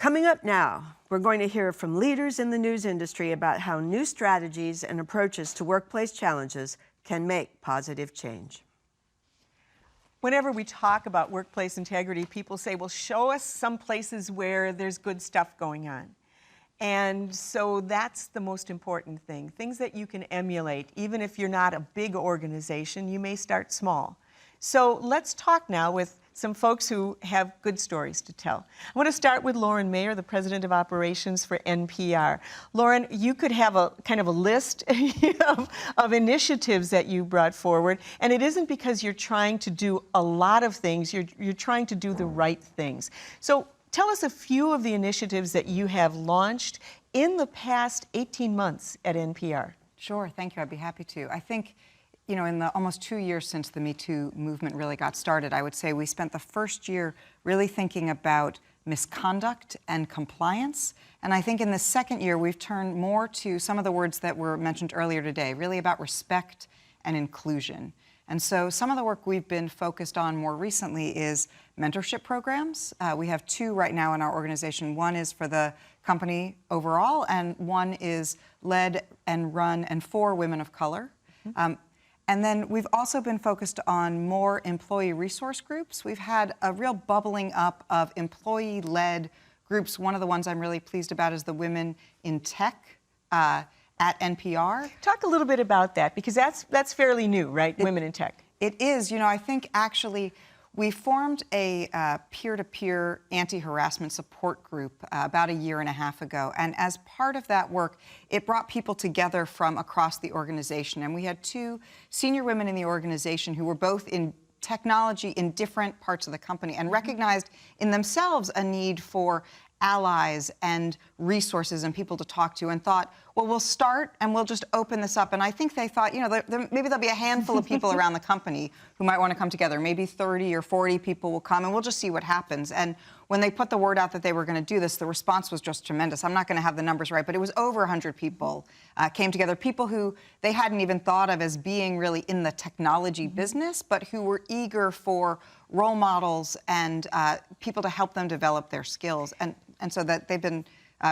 Coming up now, we're going to hear from leaders in the news industry about how new strategies and approaches to workplace challenges can make positive change. Whenever we talk about workplace integrity, people say, well, show us some places where there's good stuff going on. And so that's the most important thing. Things that you can emulate, even if you're not a big organization, you may start small. So let's talk now with some folks who have good stories to tell. I want to start with Lauren Mayer, the President of Operations for NPR. Lauren, you could have a kind of a list of initiatives that you brought forward, and it isn't because you're trying to do a lot of things, you're trying to do the right things. So tell us a few of the initiatives that you have launched in the past 18 months at NPR. Sure, thank you, I'd be happy to. I think, you know, in the almost 2 years since the Me Too movement really got started, I would say we spent the first year really thinking about misconduct and compliance. And I think in the second year, we've turned more to some of the words that were mentioned earlier today, really about respect and inclusion. And so some of the work we've been focused on more recently is mentorship programs. We have 2 right now in our organization. One is for the company overall, and one is led and run and for women of color. And then we've also been focused on more employee resource groups. We've had a real bubbling up of employee-led groups. One of the ones I'm really pleased about is the Women in Tech at NPR. Talk a little bit about that, because that's fairly new, right? Women in Tech. It is. You know, I think actually we formed a peer-to-peer anti-harassment support group about 1.5 years ago. And as part of that work, it brought people together from across the organization. And we had 2 senior women in the organization who were both in technology in different parts of the company and recognized in themselves a need for allies and resources and people to talk to, and thought, well, we'll start and we'll just open this up. And I think they thought, you know, maybe there'll be a handful of people around the company who might want to come together. Maybe 30 or 40 people will come, and we'll just see what happens. And when they put the word out that they were going to do this, the response was just tremendous. I'm not going to have the numbers right, but it was over 100 people came together, people who they hadn't even thought of as being really in the technology business, but who were eager for role models and people to help them develop their skills. And so that they've been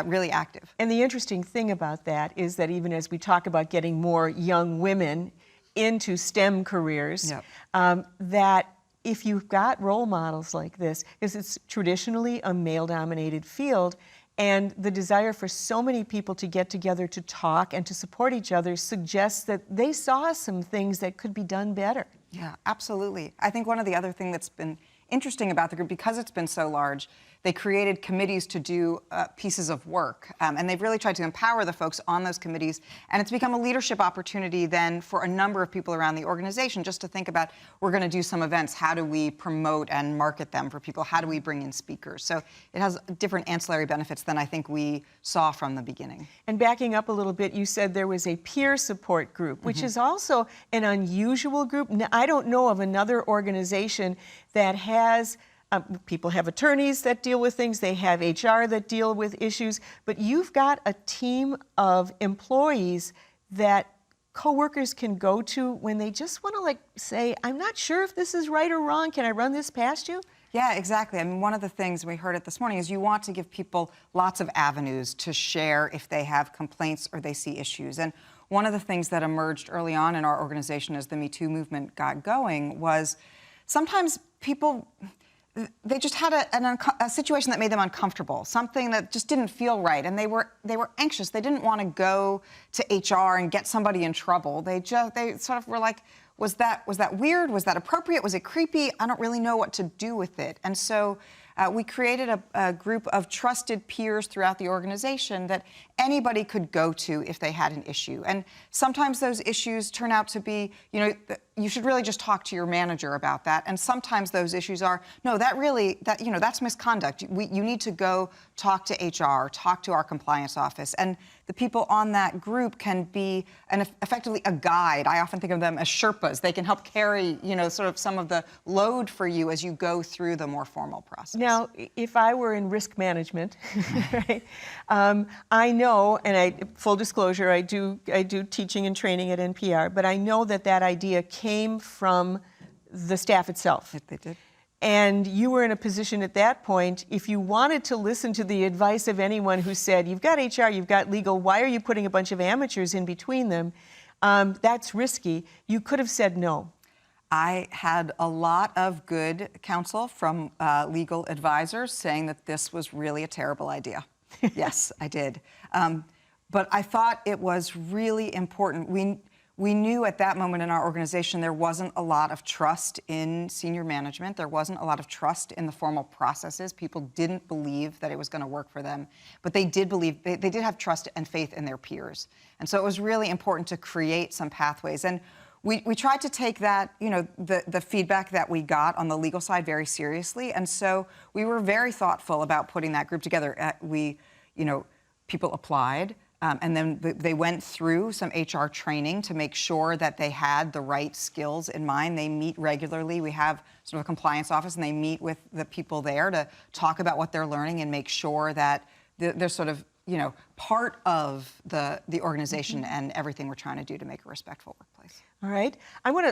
really active. And the interesting thing about that is that even as we talk about getting more young women into STEM careers, that if you've got role models like this, because it's traditionally a male-dominated field, and the desire for so many people to get together to talk and to support each other suggests that they saw some things that could be done better. Yeah, absolutely. I think one of the other things that's been interesting about the group, because it's been so large, they created committees to do pieces of work. And they've really tried to empower the folks on those committees. And it's become a leadership opportunity then for a number of people around the organization just to think about, we're going to do some events. How do we promote and market them for people? How do we bring in speakers? So it has different ancillary benefits than I think we saw from the beginning. And backing up a little bit, you said there was a peer support group, which is also an unusual group. I don't know of another organization that has people have attorneys that deal with things, they have HR that deal with issues, but you've got a team of employees that coworkers can go to when they just want to, like, say, I'm not sure if this is right or wrong, can I run this past you? Yeah, exactly. I mean, one of the things we heard it this morning is you want to give people lots of avenues to share if they have complaints or they see issues. And one of the things that emerged early on in our organization as the Me Too movement got going was sometimes people, they just had a situation that made them uncomfortable, something that just didn't feel right, and they were anxious. They didn't want to go to HR and get somebody in trouble. They sort of were like, was that weird? Was that appropriate? Was it creepy? I don't really know what to do with it. And so we created a group of trusted peers throughout the organization that anybody could go to if they had an issue. And sometimes those issues turn out to be, you know, you should really just talk to your manager about that. And sometimes those issues are, no, that's misconduct. You need to go talk to HR, talk to our compliance office. And the people on that group can be effectively a guide. I often think of them as Sherpas. They can help carry, you know, sort of some of the load for you as you go through the more formal process. Now, if I were in risk management, right, I know, and full disclosure, I do teaching and training at NPR, but I know that idea came from the staff itself. They did. And you were in a position at that point, if you wanted to listen to the advice of anyone who said, you've got HR, you've got legal, why are you putting a bunch of amateurs in between them? That's risky. You could have said no. I had a lot of good counsel from legal advisors saying that this was really a terrible idea. Yes, I did. But I thought it was really important. We knew at that moment in our organization there wasn't a lot of trust in senior management. There wasn't a lot of trust in the formal processes. People didn't believe that it was going to work for them. But they did believe, they did have trust and faith in their peers. And so it was really important to create some pathways. And we tried to take that, you know, the feedback that we got on the legal side very seriously. And so we were very thoughtful about putting that group together. People applied. And then they went through some HR training to make sure that they had the right skills in mind. They meet regularly. We have sort of a compliance office, and they meet with the people there to talk about what they're learning and make sure that they're sort of, you know, part of the organization and everything we're trying to do to make a respectful workplace. All right.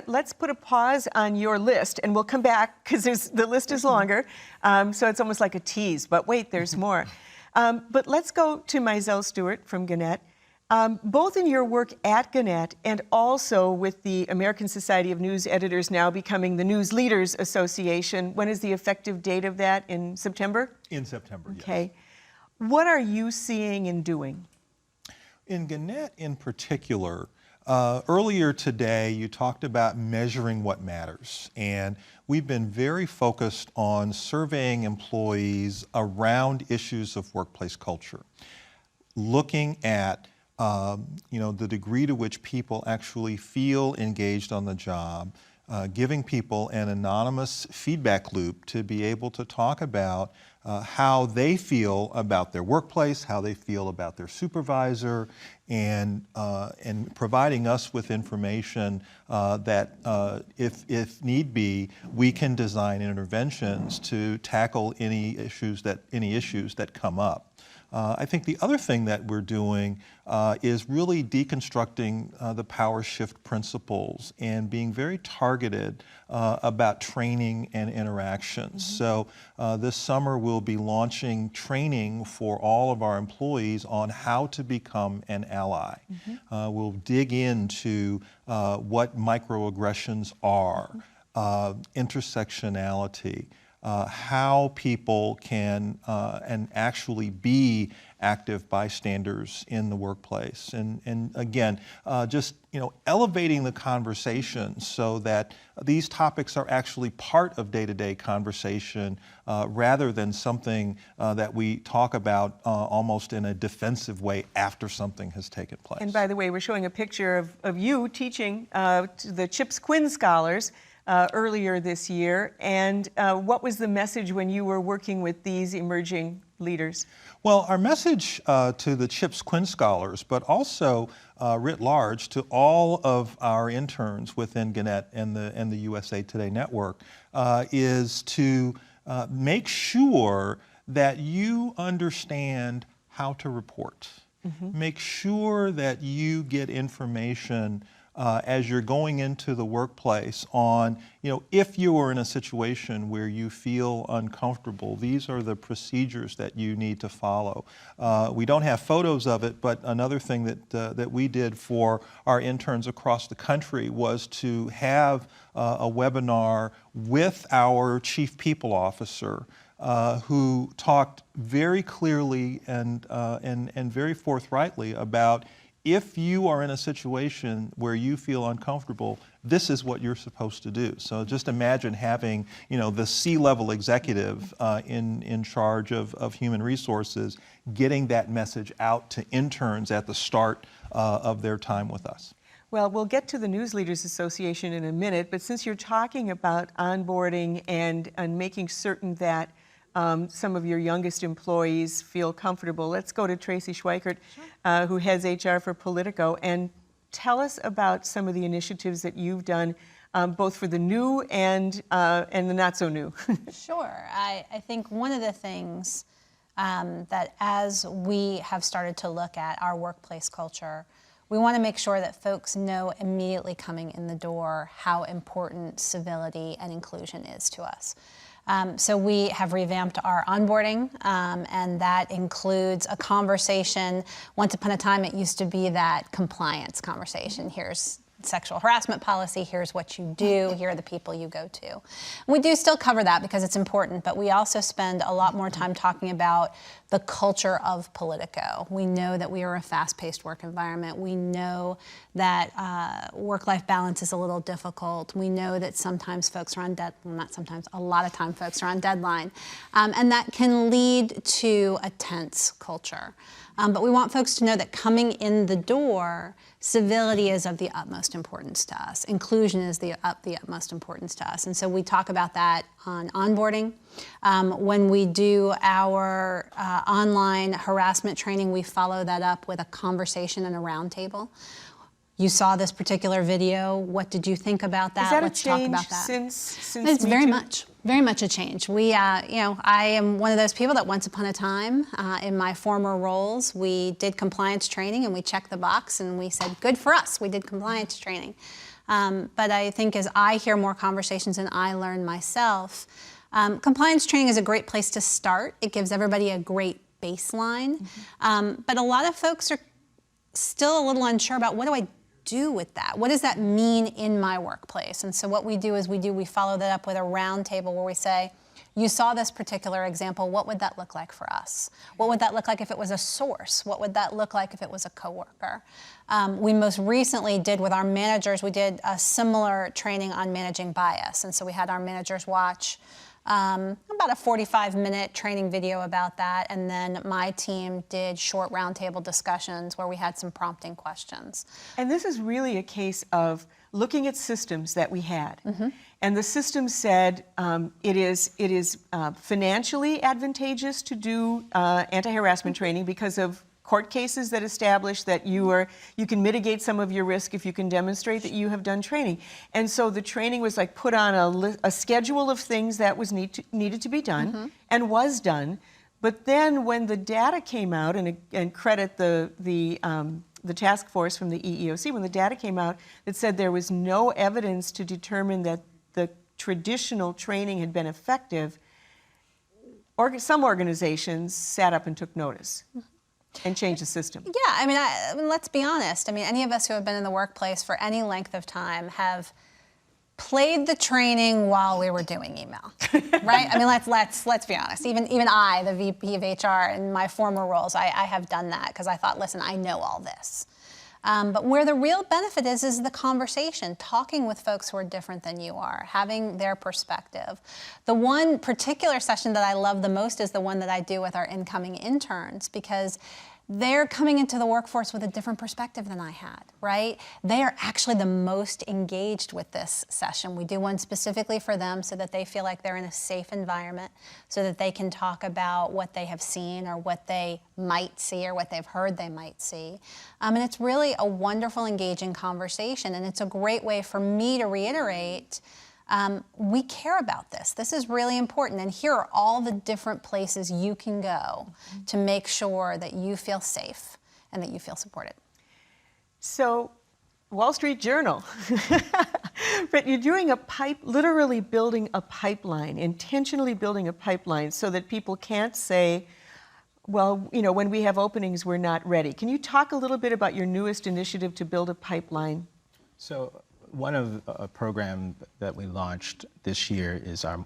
Let's put a pause on your list, and we'll come back because the list is longer. So it's almost like a tease, but wait, there's more. But let's go to Mizell Stewart from Gannett. Both in your work at Gannett and also with the American Society of News Editors now becoming the News Leaders Association. When is the effective date of that? In September? In September, yes. Okay. What are you seeing and doing? In Gannett in particular, earlier today you talked about measuring what matters. And we've been very focused on surveying employees around issues of workplace culture, looking at the degree to which people actually feel engaged on the job, giving people an anonymous feedback loop to be able to talk about how they feel about their workplace, how they feel about their supervisor, and providing us with information that, if need be, we can design interventions to tackle any issues that come up. I think the other thing that we're doing is really deconstructing the power shift principles and being very targeted about training and interactions. So this summer we'll be launching training for all of our employees on how to become an ally. We'll dig into what microaggressions are, intersectionality, how people can and actually be active bystanders in the workplace, and again, just elevating the conversation so that these topics are actually part of day-to-day conversation rather than something that we talk about almost in a defensive way after something has taken place. And by the way, we're showing a picture of you teaching to the Chips Quinn Scholars earlier this year. And what was the message when you were working with these emerging leaders? Well, our message to the Chips Quinn Scholars, but also writ large to all of our interns within Gannett and the USA Today Network, is to make sure that you understand how to report. Make sure that you get information as you're going into the workplace on, if you are in a situation where you feel uncomfortable, these are the procedures that you need to follow. We don't have photos of it, but another thing that we did for our interns across the country was to have a webinar with our Chief People Officer who talked very clearly and very forthrightly about, if you are in a situation where you feel uncomfortable, this is what you're supposed to do. So just imagine having, the C-level executive in charge of human resources getting that message out to interns at the start of their time with us. Well, we'll get to the News Leaders Association in a minute, but since you're talking about onboarding and making certain that some of your youngest employees feel comfortable, let's go to Tracy Schweikert, who heads HR for Politico, and tell us about some of the initiatives that you've done, both for the new and the not so new. Sure. I think one of the things that as we have started to look at our workplace culture, we want to make sure that folks know immediately coming in the door how important civility and inclusion is to us. So we have revamped our onboarding, and that includes a conversation. Once upon a time, it used to be that compliance conversation. Here's sexual harassment policy, here's what you do, here are the people you go to. We do still cover that because it's important, but we also spend a lot more time talking about the culture of Politico. We know that we are a fast-paced work environment. We know that work-life balance is a little difficult. We know that sometimes folks are on not sometimes, a lot of time folks are on deadline, and that can lead to a tense culture. But we want folks to know that coming in the door, civility is of the utmost importance to us. Inclusion is the utmost importance to us. And so we talk about that on onboarding. When we do our online harassment training, we follow that up with a conversation and a roundtable. You saw this particular video. What did you think about that? Is that Let's a change talk about that. since It's Me very Too? very much a change. We, I am one of those people that once upon a time, in my former roles, we did compliance training and we checked the box and we said, good for us, we did compliance training. But I think as I hear more conversations and I learn myself, compliance training is a great place to start. It gives everybody a great baseline. But a lot of folks are still a little unsure about, what do I do with that? What does that mean in my workplace? And so what we do is we follow that up with a round table where we say, you saw this particular example, what would that look like for us? What would that look like if it was a source? What would that look like if it was a coworker? We most recently did with our managers, we did a similar training on managing bias. And so we had our managers watch about a 45-minute training video about that, and then my team did short roundtable discussions where we had some prompting questions. And this is really a case of looking at systems that we had. And the system said it is financially advantageous to do anti-harassment training because of court cases that establish that you can mitigate some of your risk if you can demonstrate that you have done training. And so the training was like put on a schedule of things that was needed to be done and was done. But then when the data came out, and credit the task force from the EEOC, when the data came out that said there was no evidence to determine that the traditional training had been effective, some organizations sat up and took notice and changed the system. Yeah, I mean, let's be honest. I mean, any of us who have been in the workplace for any length of time have played the training while we were doing email, right? I mean, let's be honest. Even I, the VP of HR, in my former roles, I have done that because I thought, listen, I know all this. But where the real benefit is the conversation, talking with folks who are different than you are, having their perspective. The one particular session that I love the most is the one that I do with our incoming interns, because they're coming into the workforce with a different perspective than I had, right? They are actually the most engaged with this session. We do one specifically for them so that they feel like they're in a safe environment, so that they can talk about what they have seen or what they might see or what they've heard they might see. And it's really a wonderful, engaging conversation, and it's a great way for me to reiterate, we care about this. This is really important, and here are all the different places you can go to make sure that you feel safe and that you feel supported. So, Wall Street Journal, but you're doing literally building a pipeline, intentionally building a pipeline so that people can't say, well, you know, when we have openings, we're not ready. Can you talk a little bit about your newest initiative to build a pipeline? So, one of a program that we launched this year is our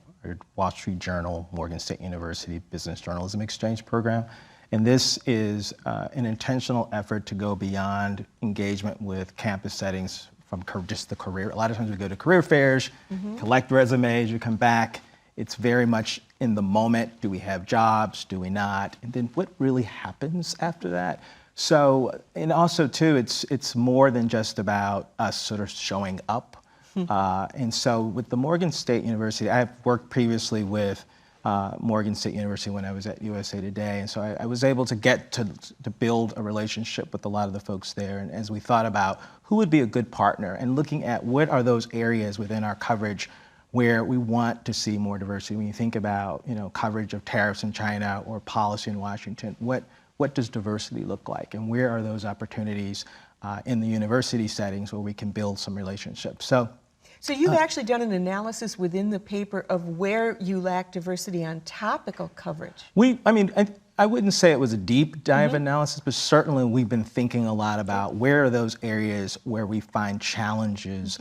Wall Street Journal, Morgan State University Business Journalism Exchange program. And this is an intentional effort to go beyond engagement with campus settings from just the career. A lot of times we go to career fairs, collect resumes, we come back. It's very much in the moment. Do we have jobs? Do we not? And then what really happens after that? So, and also too, it's more than just about us sort of showing up. And so with the Morgan State University, I have worked previously with Morgan State University when I was at USA Today. And so I was able to get to build a relationship with a lot of the folks there. And as we thought about who would be a good partner and looking at what are those areas within our coverage where we want to see more diversity. When you think about, you know, coverage of tariffs in China or policy in Washington, what does diversity look like, and where are those opportunities in the university settings where we can build some relationships? So So you've actually done an analysis within the paper of where you lack diversity on topical coverage. I wouldn't say it was a deep dive analysis, but certainly we've been thinking a lot about where are those areas where we find challenges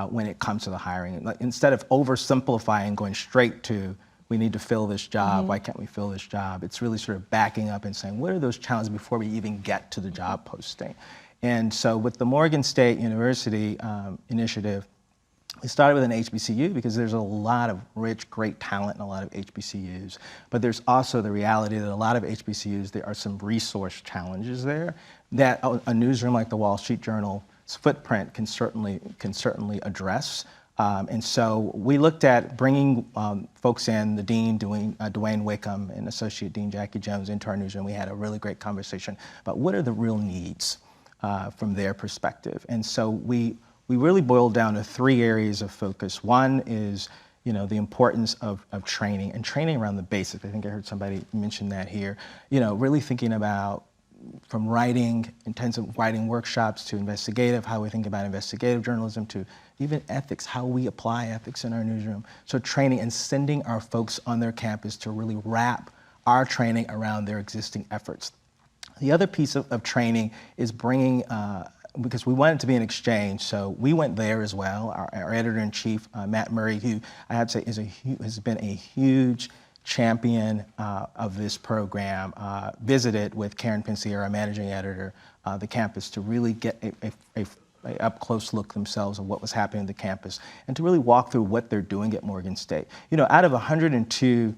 when it comes to the hiring. Like, instead of oversimplifying, going straight to, we need to fill this job, why can't we fill this job? It's really sort of backing up and saying, what are those challenges before we even get to the job posting? And so with the Morgan State University initiative, we started with an HBCU because there's a lot of rich, great talent in a lot of HBCUs. But there's also the reality that a lot of HBCUs, there are some resource challenges there that a newsroom like the Wall Street Journal's footprint can certainly address. And so we looked at bringing folks in, the dean, Dwayne Wickham, and Associate Dean Jackie Jones into our newsroom. We had a really great conversation about what are the real needs from their perspective. And so we really boiled down to 3 areas of focus. One is, the importance of training, and training around the basics. I think I heard somebody mention that here. Really thinking about, from intensive writing workshops to investigative, how we think about investigative journalism, to even ethics, how we apply ethics in our newsroom. So training and sending our folks on their campus to really wrap our training around their existing efforts. The other piece of training is bringing, because we want it to be an exchange, so we went there as well. Our editor-in-chief, Matt Murray, who I have to say has been a huge champion of this program, visited with Karen Pensier, our managing editor, the campus, to really get a up-close look themselves of what was happening at the campus, and to really walk through what they're doing at Morgan State. Out of 102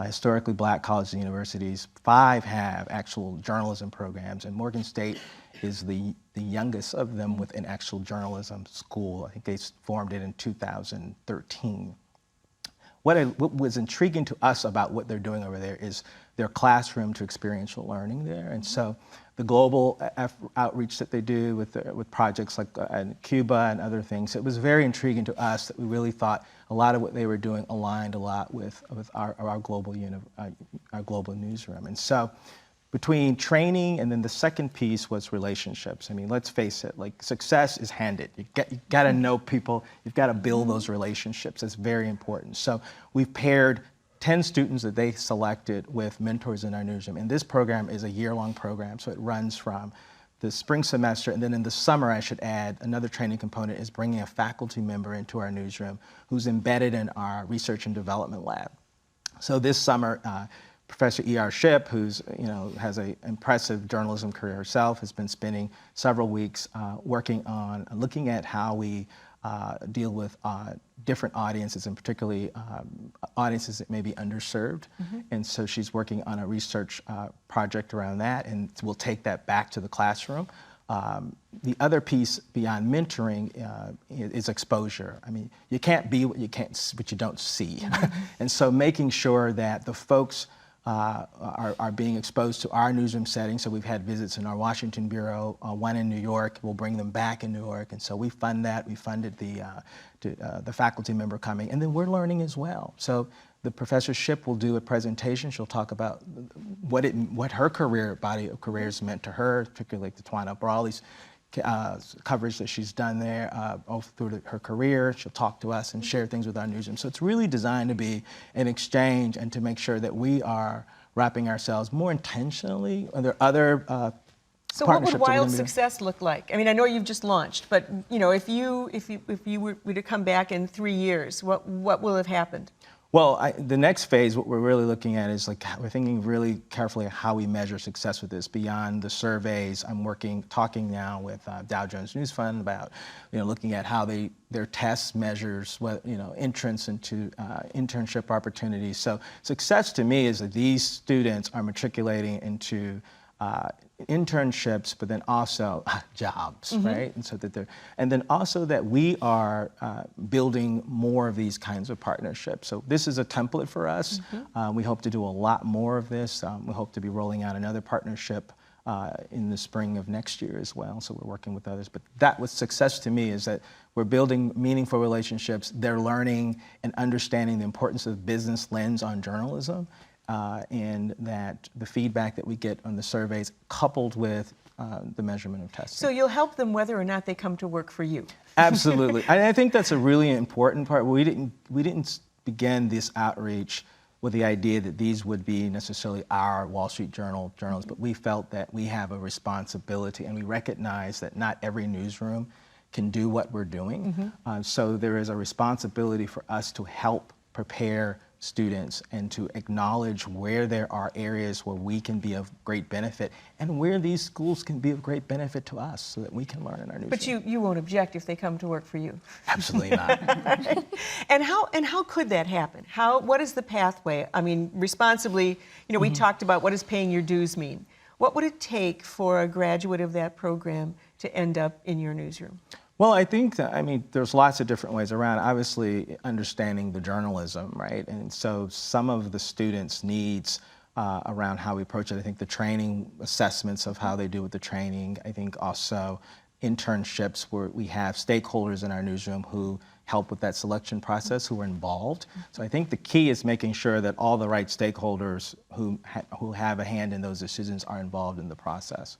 historically black colleges and universities, 5 have actual journalism programs, and Morgan State is the youngest of them with an actual journalism school. I think they formed it in 2013. What was intriguing to us about what they're doing over there is their classroom to experiential learning there. And so the global outreach that they do with projects like in Cuba and other things, it was very intriguing to us that we really thought a lot of what they were doing aligned a lot with our global newsroom. And so between training and then the second piece was relationships. Let's face it, like, success is handed. You got to know people, you've got to build those relationships. It's very important. So we've paired 10 students that they selected with mentors in our newsroom. And this program is a year-long program, so it runs from the spring semester, and then in the summer, I should add, another training component is bringing a faculty member into our newsroom who's embedded in our research and development lab. So this summer, Professor E.R. Shipp, who's has an impressive journalism career herself, has been spending several weeks working on looking at how we deal with different audiences, and particularly audiences that may be underserved. And so she's working on a research project around that, and we'll take that back to the classroom. The other piece beyond mentoring is exposure. You can't be what you don't see. And so making sure that the folks are being exposed to our newsroom setting. So we've had visits in our Washington bureau, one in New York. We'll bring them back in New York, and so we fund that. We funded the faculty member coming, and then we're learning as well. So the Professor Shipp will do a presentation. She'll talk about what her body of careers meant to her, particularly like the Tawana Brawley's coverage that she's done there all through her career. She'll talk to us and share things with our newsroom. So it's really designed to be an exchange and to make sure that we are wrapping ourselves more intentionally. Are there other So what would wild success look like? I know you've just launched, but if you were to come back in 3 years, what will have happened? Well, the next phase, what we're really looking at is we're thinking really carefully how we measure success with this beyond the surveys. I'm talking now with Dow Jones News Fund about, looking at how their test measures entrance into internship opportunities. So success to me is that these students are matriculating into internships, but then also jobs, right? And so and then also that we are building more of these kinds of partnerships. So this is a template for us. We hope to do a lot more of this. We hope to be rolling out another partnership in the spring of next year as well. So we're working with others. But that was success to me, is that we're building meaningful relationships. They're learning and understanding the importance of business lens on journalism. in that the feedback that we get on the surveys coupled with the measurement of testing. So you'll help them whether or not they come to work for you. Absolutely. I think that's a really important part. We didn't begin this outreach with the idea that these would be necessarily our Wall Street Journal journalists, but we felt that we have a responsibility, and we recognize that not every newsroom can do what we're doing. So there is a responsibility for us to help prepare students and to acknowledge where there are areas where we can be of great benefit and where these schools can be of great benefit to us so that we can learn in our newsroom. But you won't object if they come to work for you. Absolutely not. And how could that happen? What is the pathway? I mean, responsibly, we talked about what does paying your dues mean. What would it take for a graduate of that program to end up in your newsroom? Well, I think that, there's lots of different ways around. Obviously, understanding the journalism, right? And so some of the students' needs around how we approach it, I think the training assessments of how they do with the training, I think also internships where we have stakeholders in our newsroom who help with that selection process, who are involved. So I think the key is making sure that all the right stakeholders who have a hand in those decisions are involved in the process.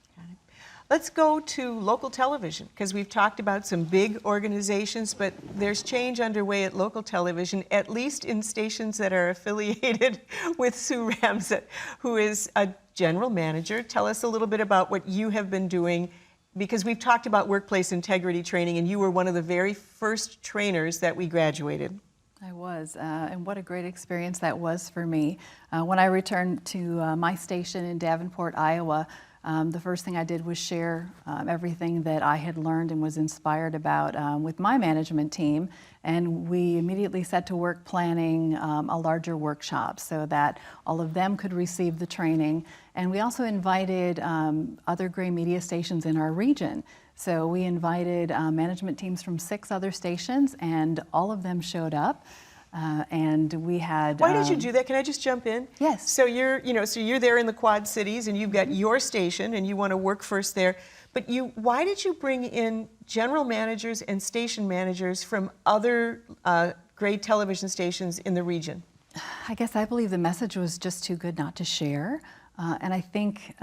Let's go to local television, because we've talked about some big organizations, but there's change underway at local television, at least in stations that are affiliated with Sue Ramsett, who is a general manager. Tell us a little bit about what you have been doing, because we've talked about workplace integrity training, and you were one of the very first trainers that we graduated. I was, and what a great experience that was for me. When I returned to my station in Davenport, Iowa, the first thing I did was share everything that I had learned and was inspired about with my management team, and we immediately set to work planning a larger workshop so that all of them could receive the training. And we also invited other gray media stations in our region. So we invited management teams from 6 other stations, and all of them showed up. And we had. Why did you do that? Can I just jump in? Yes. So you're there in the Quad Cities, and you've got your station, and you want to work first there. But why did you bring in general managers and station managers from other great television stations in the region? I guess I believe the message was just too good not to share, and I think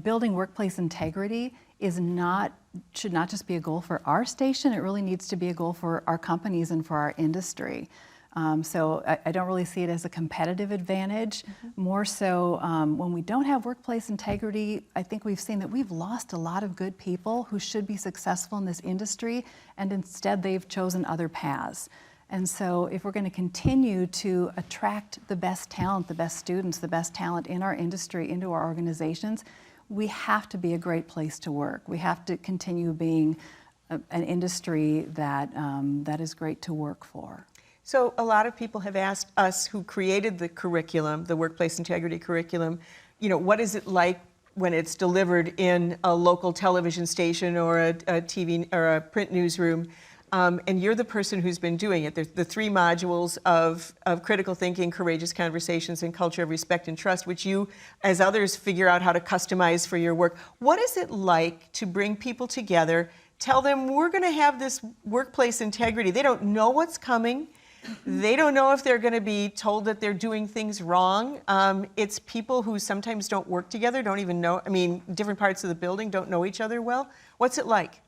building workplace integrity should not just be a goal for our station, it really needs to be a goal for our companies and for our industry. So I don't really see it as a competitive advantage. More so when we don't have workplace integrity, I think we've seen that we've lost a lot of good people who should be successful in this industry, and instead they've chosen other paths. And so if we're going to continue to attract the best talent, the best students, the best talent in our industry into our organizations, we have to be a great place to work. We have to continue being an industry that is great to work for. So a lot of people have asked us who created the curriculum, the workplace integrity curriculum, what is it like when it's delivered in a local television station or a TV or a print newsroom? And you're the person who's been doing it. There's the 3 modules of critical thinking, courageous conversations, and culture of respect and trust, which you, as others, figure out how to customize for your work. What is it like to bring people together, tell them we're going to have this workplace integrity? They don't know what's coming. They don't know if they're going to be told that they're doing things wrong. It's people who sometimes don't work together, don't even know, different parts of the building don't know each other well. What's it like?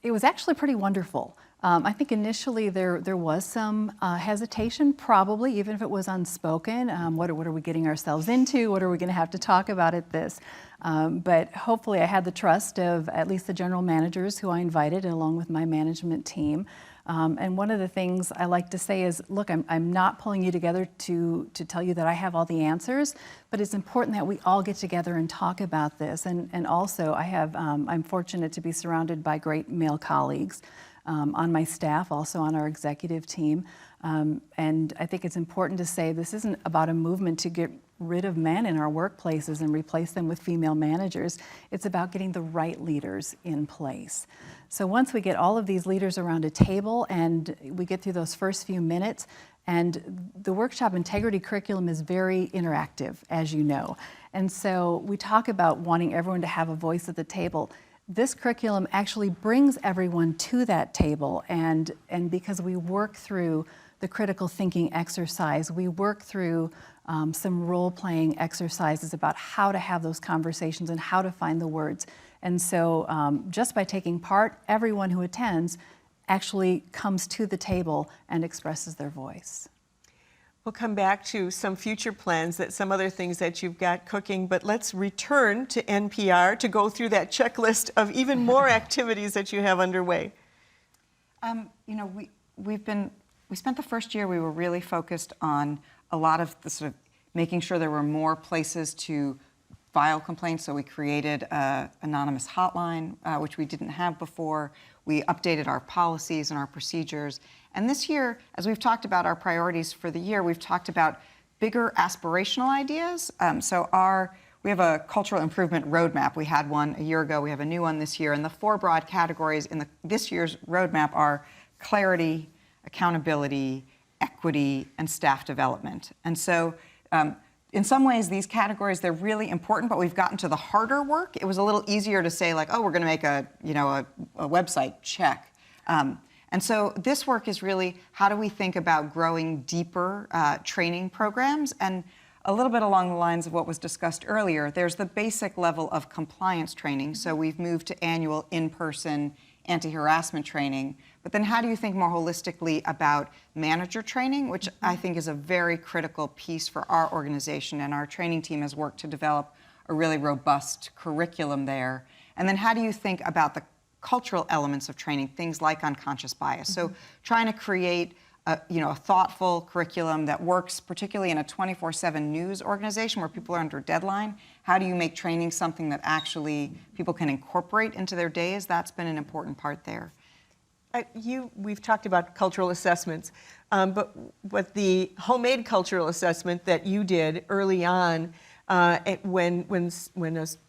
It was actually pretty wonderful. I think initially there was some hesitation, probably, even if it was unspoken. What are we getting ourselves into? What are we going to have to talk about at this? But hopefully I had the trust of at least the general managers who I invited, along with my management team. And one of the things I like to say is, look, I'm not pulling you together to tell you that I have all the answers, but it's important that we all get together and talk about this. And also, I'm fortunate to be surrounded by great male colleagues on my staff, also on our executive team. And I think it's important to say this isn't about a movement to get rid of men in our workplaces and replace them with female managers. It's about getting the right leaders in place. So once we get all of these leaders around a table and we get through those first few minutes, and the workshop integrity curriculum is very interactive, as you know. And so we talk about wanting everyone to have a voice at the table. This curriculum actually brings everyone to that table, and because we work through the critical thinking exercise. We work through some role-playing exercises about how to have those conversations and how to find the words. And so just by taking part, everyone who attends actually comes to the table and expresses their voice. We'll come back to some future plans, some other things that you've got cooking, but let's return to NPR to go through that checklist of even more activities that you have underway. You know, we spent the first year, we were really focused on a lot of the sort of making sure there were more places to file complaints. So we created an anonymous hotline, which we didn't have before. We updated our policies and our procedures. And this year, as we've talked about our priorities for the year, we've talked about bigger aspirational ideas. We have a cultural improvement roadmap. We had one a year ago. We have a new one this year. And the 4 broad categories in this year's roadmap are clarity, accountability, equity, and staff development. And so in some ways, these categories, they're really important, but we've gotten to the harder work. It was a little easier to say, like, oh, we're going to make a website, check. And so this work is really, how do we think about growing deeper training programs? And a little bit along the lines of what was discussed earlier, there's the basic level of compliance training. So we've moved to annual in-person anti-harassment training. But then how do you think more holistically about manager training, which I think is a very critical piece for our organization, and our training team has worked to develop a really robust curriculum there. And then how do you think about the cultural elements of training, things like unconscious bias? So trying to create a thoughtful curriculum that works particularly in a 24/7 news organization where people are under deadline. How do you make training something that actually people can incorporate into their days? That's been an important part there. We've talked about cultural assessments, but the homemade cultural assessment that you did early on when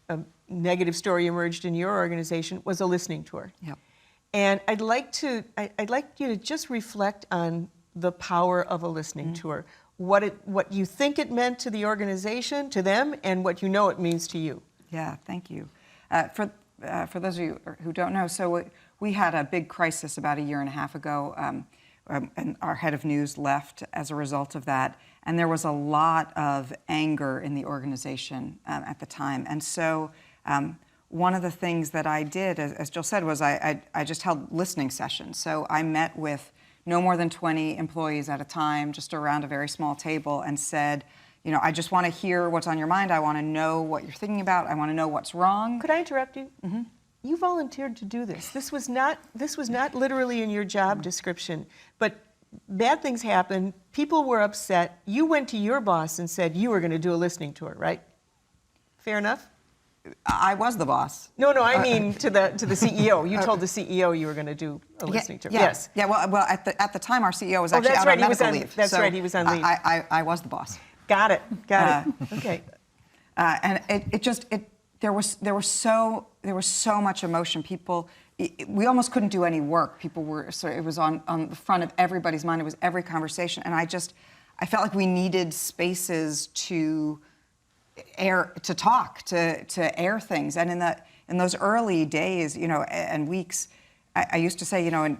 a negative story emerged in your organization was a listening tour. Yep. And I'd like you to just reflect on the power of a listening tour, what you think it meant to the organization, to them, and what you know it means to you. Yeah, thank you. For those of you who don't know, so we had a big crisis about a year and a half ago, and our head of news left as a result of that. And there was a lot of anger in the organization at the time. And so one of the things that I did, as Jill said, was I just held listening sessions. So I met with no more than 20 employees at a time, just around a very small table, and said, I just want to hear what's on your mind. I want to know what you're thinking about. I want to know what's wrong. Could I interrupt you? Mm-hmm. You volunteered to do this. This was not literally in your job description, but bad things happened. People were upset. You went to your boss and said you were going to do a listening tour, right? Fair enough? I was the boss. No, I mean to the CEO. You told the CEO you were going to do a listening tour. Yeah, yes. Yeah. Well, at the time, our CEO was actually out on medical leave. That's right. He was on leave. I was the boss. Got it. Okay. And there was so much emotion. People, we almost couldn't do any work. People were it was on the front of everybody's mind. It was every conversation, and I felt like we needed spaces to talk, to air things. And in those early days, and weeks, I used to say, and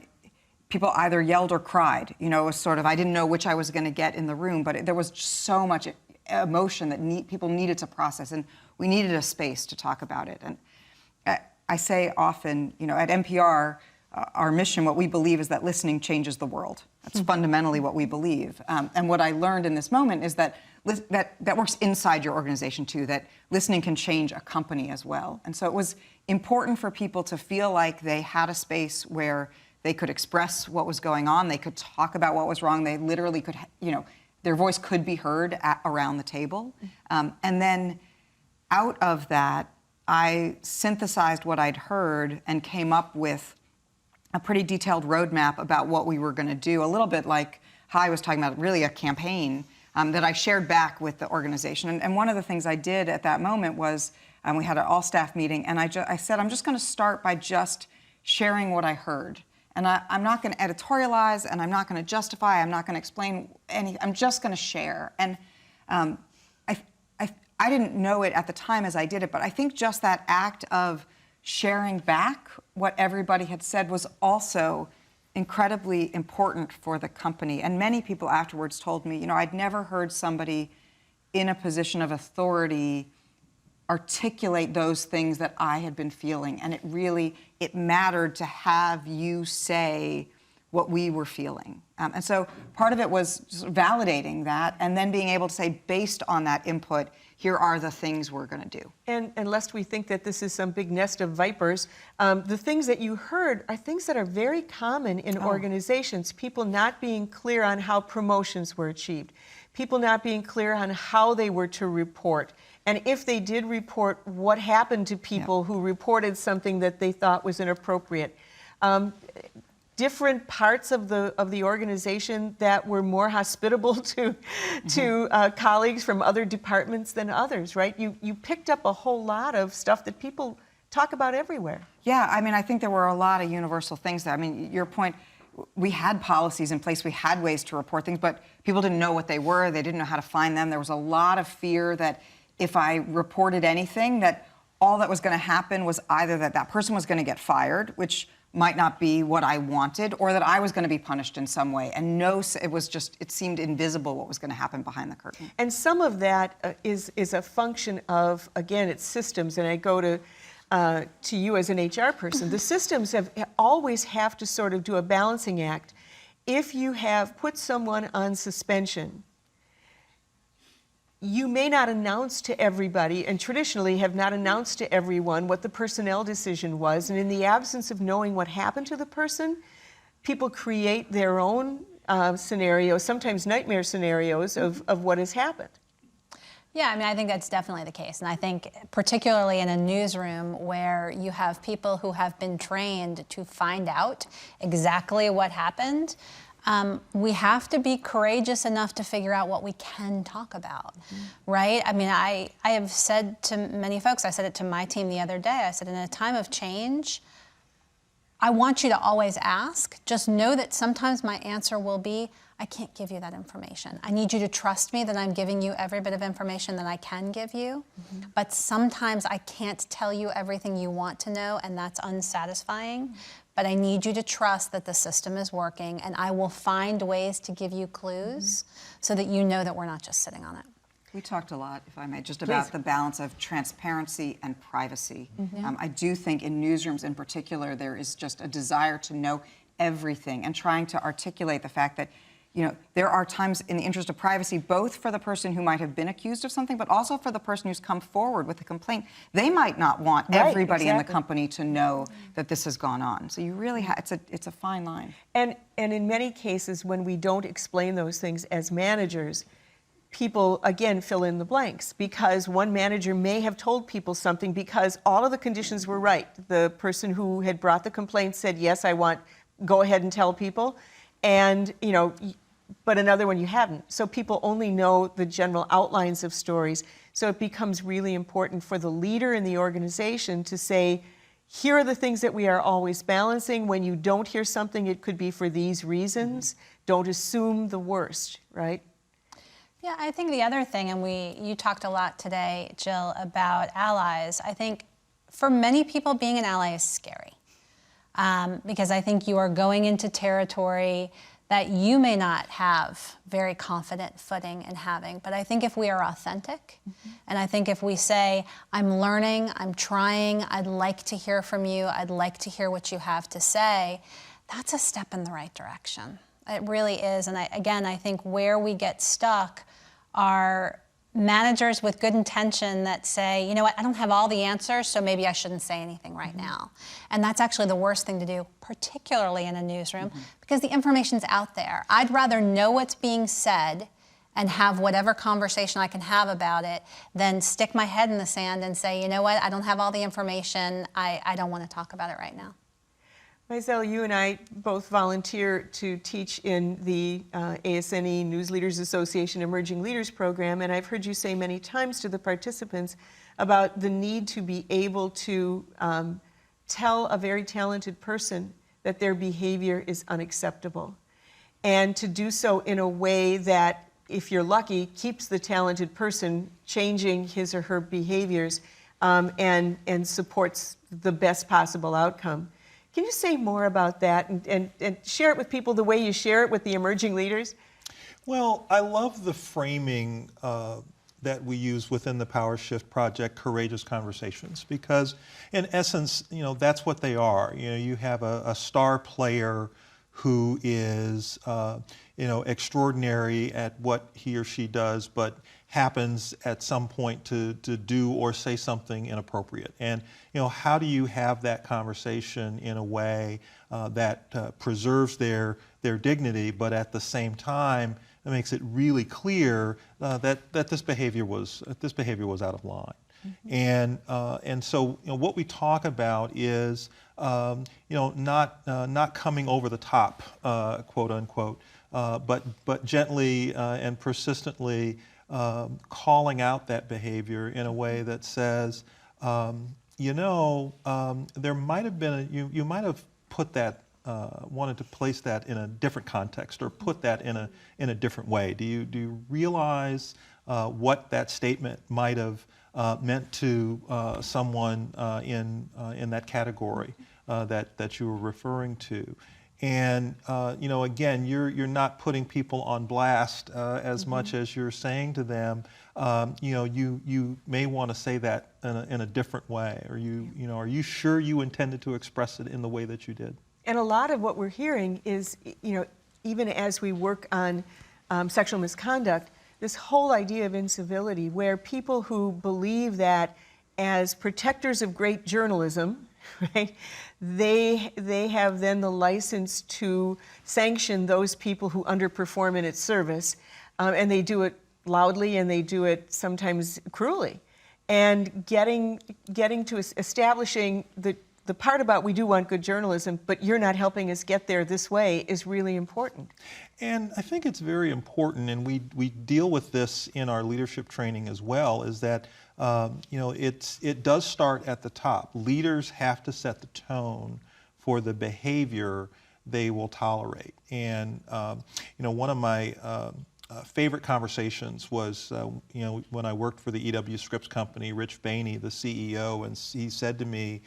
people either yelled or cried. It was sort of, I didn't know which I was going to get in the room, but there was just so much emotion that people needed to process, and we needed a space to talk about it. And I say often, at NPR, our mission, what we believe is that listening changes the world. That's fundamentally what we believe. And what I learned in this moment is that works inside your organization too, that listening can change a company as well. And so it was important for people to feel like they had a space where they could express what was going on, they could talk about what was wrong, they literally could, their voice could be heard around the table. And then out of that, I synthesized what I'd heard and came up with a pretty detailed roadmap about what we were going to do, a little bit like how I was talking about, really a campaign that I shared back with the organization. And one of the things I did at that moment was we had an all-staff meeting, and I said, I'm just going to start by just sharing what I heard. And I'm not going to editorialize, and I'm not going to justify, I'm not going to explain anything, I'm just going to share. And I didn't know it at the time as I did it, but I think just that act of sharing back what everybody had said was also incredibly important for the company. And many people afterwards told me, I'd never heard somebody in a position of authority articulate those things that I had been feeling. And it mattered to have you say what we were feeling. And so part of it was just validating that and then being able to say, based on that input, here are the things we're going to do. And lest we think that this is some big nest of vipers, the things that you heard are things that are very common in organizations. People not being clear on how promotions were achieved. People not being clear on how they were to report. And if they did report, what happened to people who reported something that they thought was inappropriate. Different parts of the organization that were more hospitable to colleagues from other departments than others, right? You picked up a whole lot of stuff that people talk about everywhere. Yeah, I think there were a lot of universal things there. Your point, we had policies in place, we had ways to report things, but people didn't know what they were, they didn't know how to find them. There was a lot of fear that if I reported anything, that all that was going to happen was either that person was going to get fired, which might not be what I wanted, or that I was going to be punished in some way. And it seemed invisible what was going to happen behind the curtain. And some of that is a function of, again, it's systems. And I go to you as an HR person. The systems always have to sort of do a balancing act. If you have put someone on suspension, you may not announce to everybody, and traditionally have not announced to everyone what the personnel decision was. And in the absence of knowing what happened to the person, people create their own scenarios, sometimes nightmare scenarios of what has happened. Yeah, I think that's definitely the case. And I think particularly in a newsroom where you have people who have been trained to find out exactly what happened, we have to be courageous enough to figure out what we can talk about, right? I have said to many folks, I said it to my team the other day, I said, in a time of change, I want you to always ask. Just know that sometimes my answer will be, I can't give you that information. I need you to trust me that I'm giving you every bit of information that I can give you. But sometimes I can't tell you everything you want to know, and that's unsatisfying. But I need you to trust that the system is working, and I will find ways to give you clues so that you know that we're not just sitting on it. We talked a lot, if I may, just about the balance of transparency and privacy. I do think in newsrooms in particular, there is just a desire to know everything and trying to articulate the fact that there are times in the interest of privacy, both for the person who might have been accused of something, but also for the person who's come forward with a complaint. They might not want everybody in the company to know that this has gone on. So you really it's a fine line. And in many cases, when we don't explain those things as managers, people, again, fill in the blanks, because one manager may have told people something because all of the conditions were right. The person who had brought the complaint said, yes, go ahead and tell people. And, but another one you haven't. So people only know the general outlines of stories. So it becomes really important for the leader in the organization to say, here are the things that we are always balancing. When you don't hear something, it could be for these reasons. Don't assume the worst, right? Yeah, I think the other thing, and you talked a lot today, Jill, about allies. I think for many people, being an ally is scary. Because I think you are going into territory that you may not have very confident footing in having. But I think if we are authentic, and I think if we say, I'm learning, I'm trying, I'd like to hear from you, I'd like to hear what you have to say, that's a step in the right direction. It really is. And I think where we get stuck are managers with good intention that say, you know what, I don't have all the answers, so maybe I shouldn't say anything right now. And that's actually the worst thing to do, particularly in a newsroom, because the information's out there. I'd rather know what's being said and have whatever conversation I can have about it than stick my head in the sand and say, you know what, I don't have all the information, I don't want to talk about it right now. Maisel, you and I both volunteer to teach in the ASNE News Leaders Association Emerging Leaders Program, and I've heard you say many times to the participants about the need to be able to tell a very talented person that their behavior is unacceptable, and to do so in a way that, if you're lucky, keeps the talented person changing his or her behaviors and supports the best possible outcome. Can you say more about that and share it with people the way you share it with the emerging leaders? Well, I love the framing that we use within the Power Shift Project, courageous conversations, because in essence, that's what they are. You have a star player who is, extraordinary at what he or she does, but happens at some point to do or say something inappropriate. And how do you have that conversation in a way that preserves their dignity, but at the same time it makes it really clear that this behavior was out of line. Mm-hmm. And so what we talk about is not coming over the top, quote unquote, but gently and persistently calling out that behavior in a way that says, there might have been you might have put that wanted to place that in a different context or put that in a different way. Do you realize what that statement might have meant to someone in that category that you were referring to? And again, you're not putting people on blast as much as you're saying to them, you may want to say that in a different way, or are you sure you intended to express it in the way that you did? And a lot of what we're hearing is, even as we work on sexual misconduct, this whole idea of incivility, where people who believe that as protectors of great journalism, right, they have then the license to sanction those people who underperform in its service, and they do it loudly and they do it sometimes cruelly. And getting to establishing the part about we do want good journalism, but you're not helping us get there this way is really important. And I think it's very important, and we deal with this in our leadership training as well, is that it does start at the top. Leaders have to set the tone for the behavior they will tolerate. And one of my favorite conversations was when I worked for the E.W. Scripps Company, Rich Bainey, the CEO, and he said to me,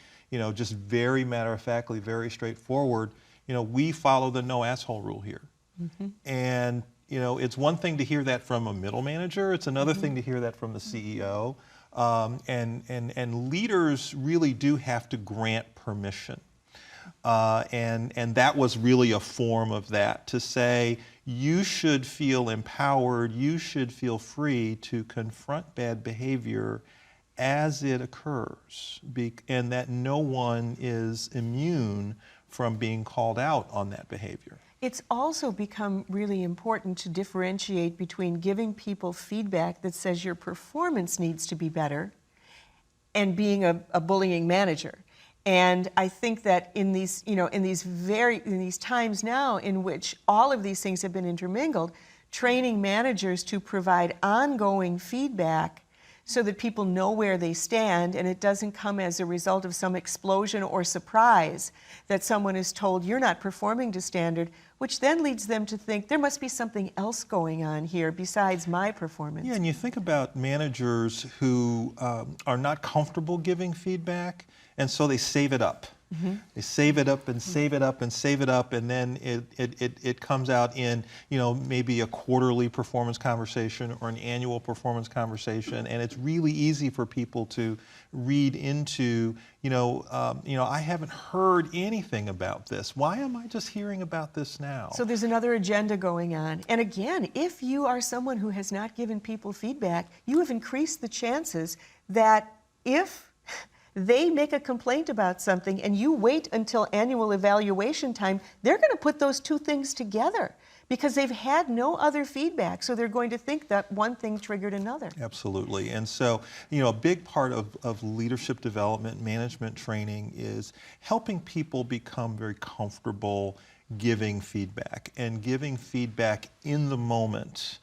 just very matter-of-factly, very straightforward, we follow the no asshole rule here. Mm-hmm. And it's one thing to hear that from a middle manager, it's another thing to hear that from the CEO. And leaders really do have to grant permission. And that was really a form of that, to say you should feel empowered, you should feel free to confront bad behavior as it occurs, and that no one is immune from being called out on that behavior. It's also become really important to differentiate between giving people feedback that says your performance needs to be better and being a bullying manager. And I think that in these times now in which all of these things have been intermingled, training managers to provide ongoing feedback so that people know where they stand and it doesn't come as a result of some explosion or surprise that someone is told you're not performing to standard, which then leads them to think there must be something else going on here besides my performance. Yeah, and you think about managers who are not comfortable giving feedback, and so they save it up. Mm-hmm. They save it up and save it up and save it up, and then it comes out in maybe a quarterly performance conversation or an annual performance conversation, and it's really easy for people to read into I haven't heard anything about this. Why am I just hearing about this now? So there's another agenda going on. And again, if you are someone who has not given people feedback, you have increased the chances that if they make a complaint about something and you wait until annual evaluation time, they're going to put those two things together because they've had no other feedback. So they're going to think that one thing triggered another. Absolutely. And so, a big part of leadership development, management training is helping people become very comfortable giving feedback and giving feedback in the moment.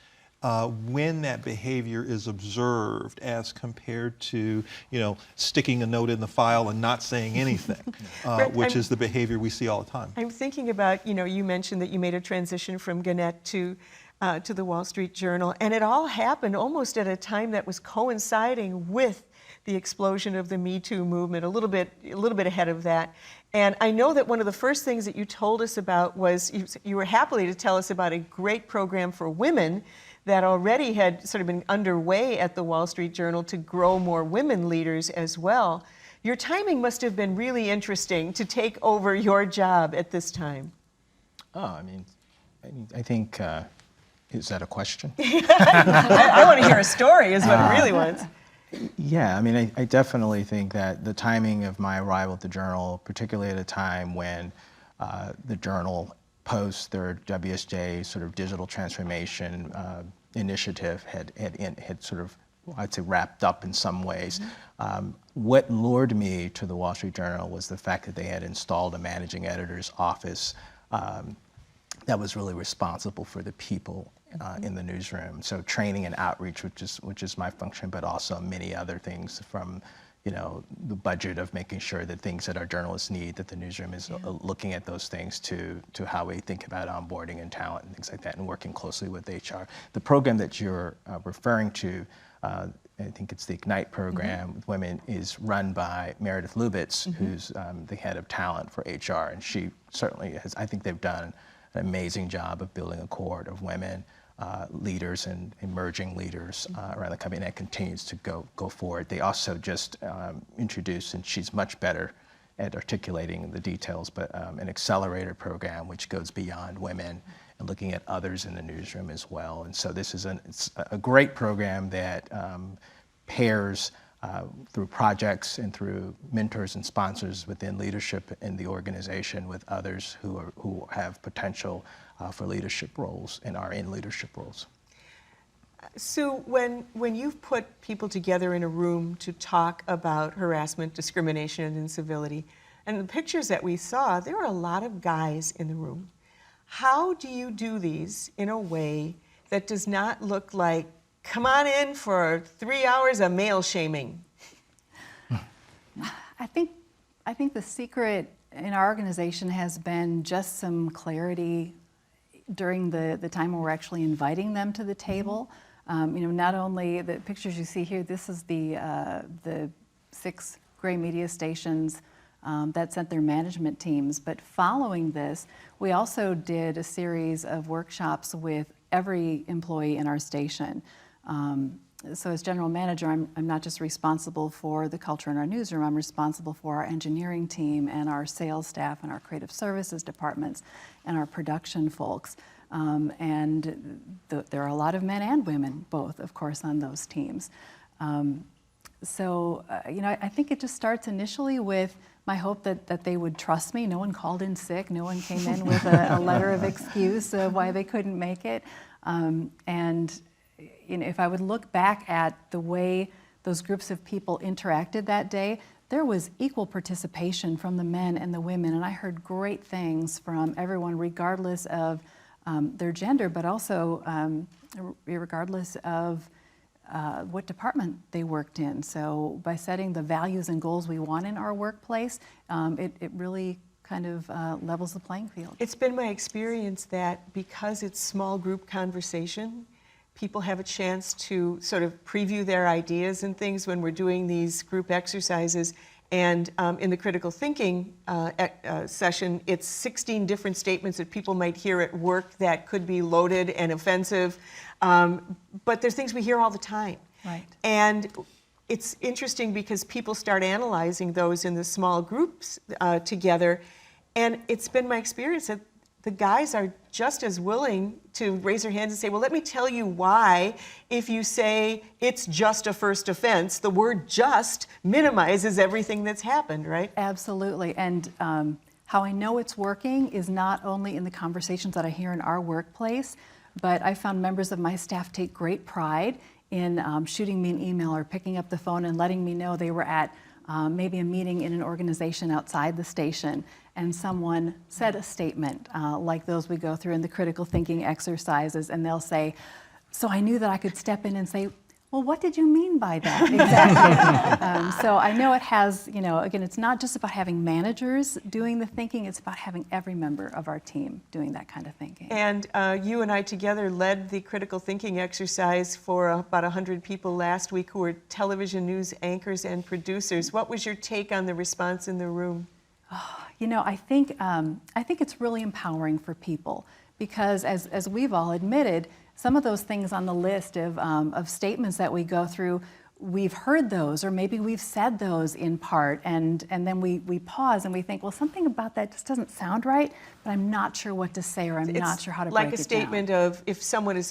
When that behavior is observed as compared to, sticking a note in the file and not saying anything, which is the behavior we see all the time. I'm thinking about, you mentioned that you made a transition from Gannett to the Wall Street Journal, and it all happened almost at a time that was coinciding with the explosion of the Me Too movement, a little bit ahead of that. And I know that one of the first things that you told us about was you were happy to tell us about a great program for women that already had sort of been underway at the Wall Street Journal to grow more women leaders as well. Your timing must have been really interesting to take over your job at this time. Oh, I think, is that a question? I want to hear a story is what it really was. Yeah, I definitely think that the timing of my arrival at the Journal, particularly at a time when the Journal post their WSJ sort of digital transformation initiative had sort of, I'd say, wrapped up in some ways. What lured me to the Wall Street Journal was the fact that they had installed a managing editor's office that was really responsible for the people in the newsroom. So training and outreach, which is my function, but also many other things from, the budget of making sure that things that our journalists need, that the newsroom is looking at those things, to how we think about onboarding and talent and things like that, and working closely with HR. The program that you're referring to, I think it's the Ignite program with women, is run by Meredith Lubitz, who's the head of talent for HR, and she certainly has, I think they've done an amazing job of building a cohort of women leaders and emerging leaders around the company, and that continues to go forward. They also just introduced, and she's much better at articulating the details, but an accelerator program which goes beyond women and looking at others in the newsroom as well. And so this is it's a great program that pairs through projects and through mentors and sponsors within leadership in the organization with others who have potential for leadership roles and are in leadership roles. Sue, when you've put people together in a room to talk about harassment, discrimination, and incivility, and the pictures that we saw, there were a lot of guys in the room. How do you do these in a way that does not look like, come on in for 3 hours of male shaming? I think the secret in our organization has been just some clarity during the time when we're actually inviting them to the table. Not only the pictures you see here, this is the 6 gray media stations that sent their management teams. But following this, we also did a series of workshops with every employee in our station. So as general manager, I'm not just responsible for the culture in our newsroom, I'm responsible for our engineering team and our sales staff and our creative services departments and our production folks. There are a lot of men and women, both, of course, on those teams. I think it just starts initially with my hope that they would trust me. No one called in sick. No one came in with a letter of excuse of why they couldn't make it. If I would look back at the way those groups of people interacted that day, there was equal participation from the men and the women, and I heard great things from everyone, regardless of their gender, but also regardless of what department they worked in. So by setting the values and goals we want in our workplace, it really kind of levels the playing field. It's been my experience that because it's small group conversation, people have a chance to sort of preview their ideas and things when we're doing these group exercises. And in the critical thinking session, it's 16 different statements that people might hear at work that could be loaded and offensive. But there's things we hear all the time. Right. And it's interesting because people start analyzing those in the small groups together. And it's been my experience that the guys are just as willing to raise their hands and say, well, let me tell you why. If you say it's just a first offense, the word just minimizes everything that's happened, right? Absolutely. And how I know it's working is not only in the conversations that I hear in our workplace, but I found members of my staff take great pride in shooting me an email or picking up the phone and letting me know they were at maybe a meeting in an organization outside the station, and someone said a statement like those we go through in the critical thinking exercises, and they'll say, so I knew that I could step in and say, Well, what did you mean by that exactly? So I know it has, again, it's not just about having managers doing the thinking, it's about having every member of our team doing that kind of thinking. And you and I together led the critical thinking exercise for about 100 people last week who were television news anchors and producers. What was your take on the response in the room? I think it's really empowering for people because, as we've all admitted, some of those things on the list of statements that we go through, we've heard those, or maybe we've said those in part, and then we pause and we think, well, something about that just doesn't sound right, but I'm not sure what to say, or I'm not sure how to break it down. Like a statement of, if someone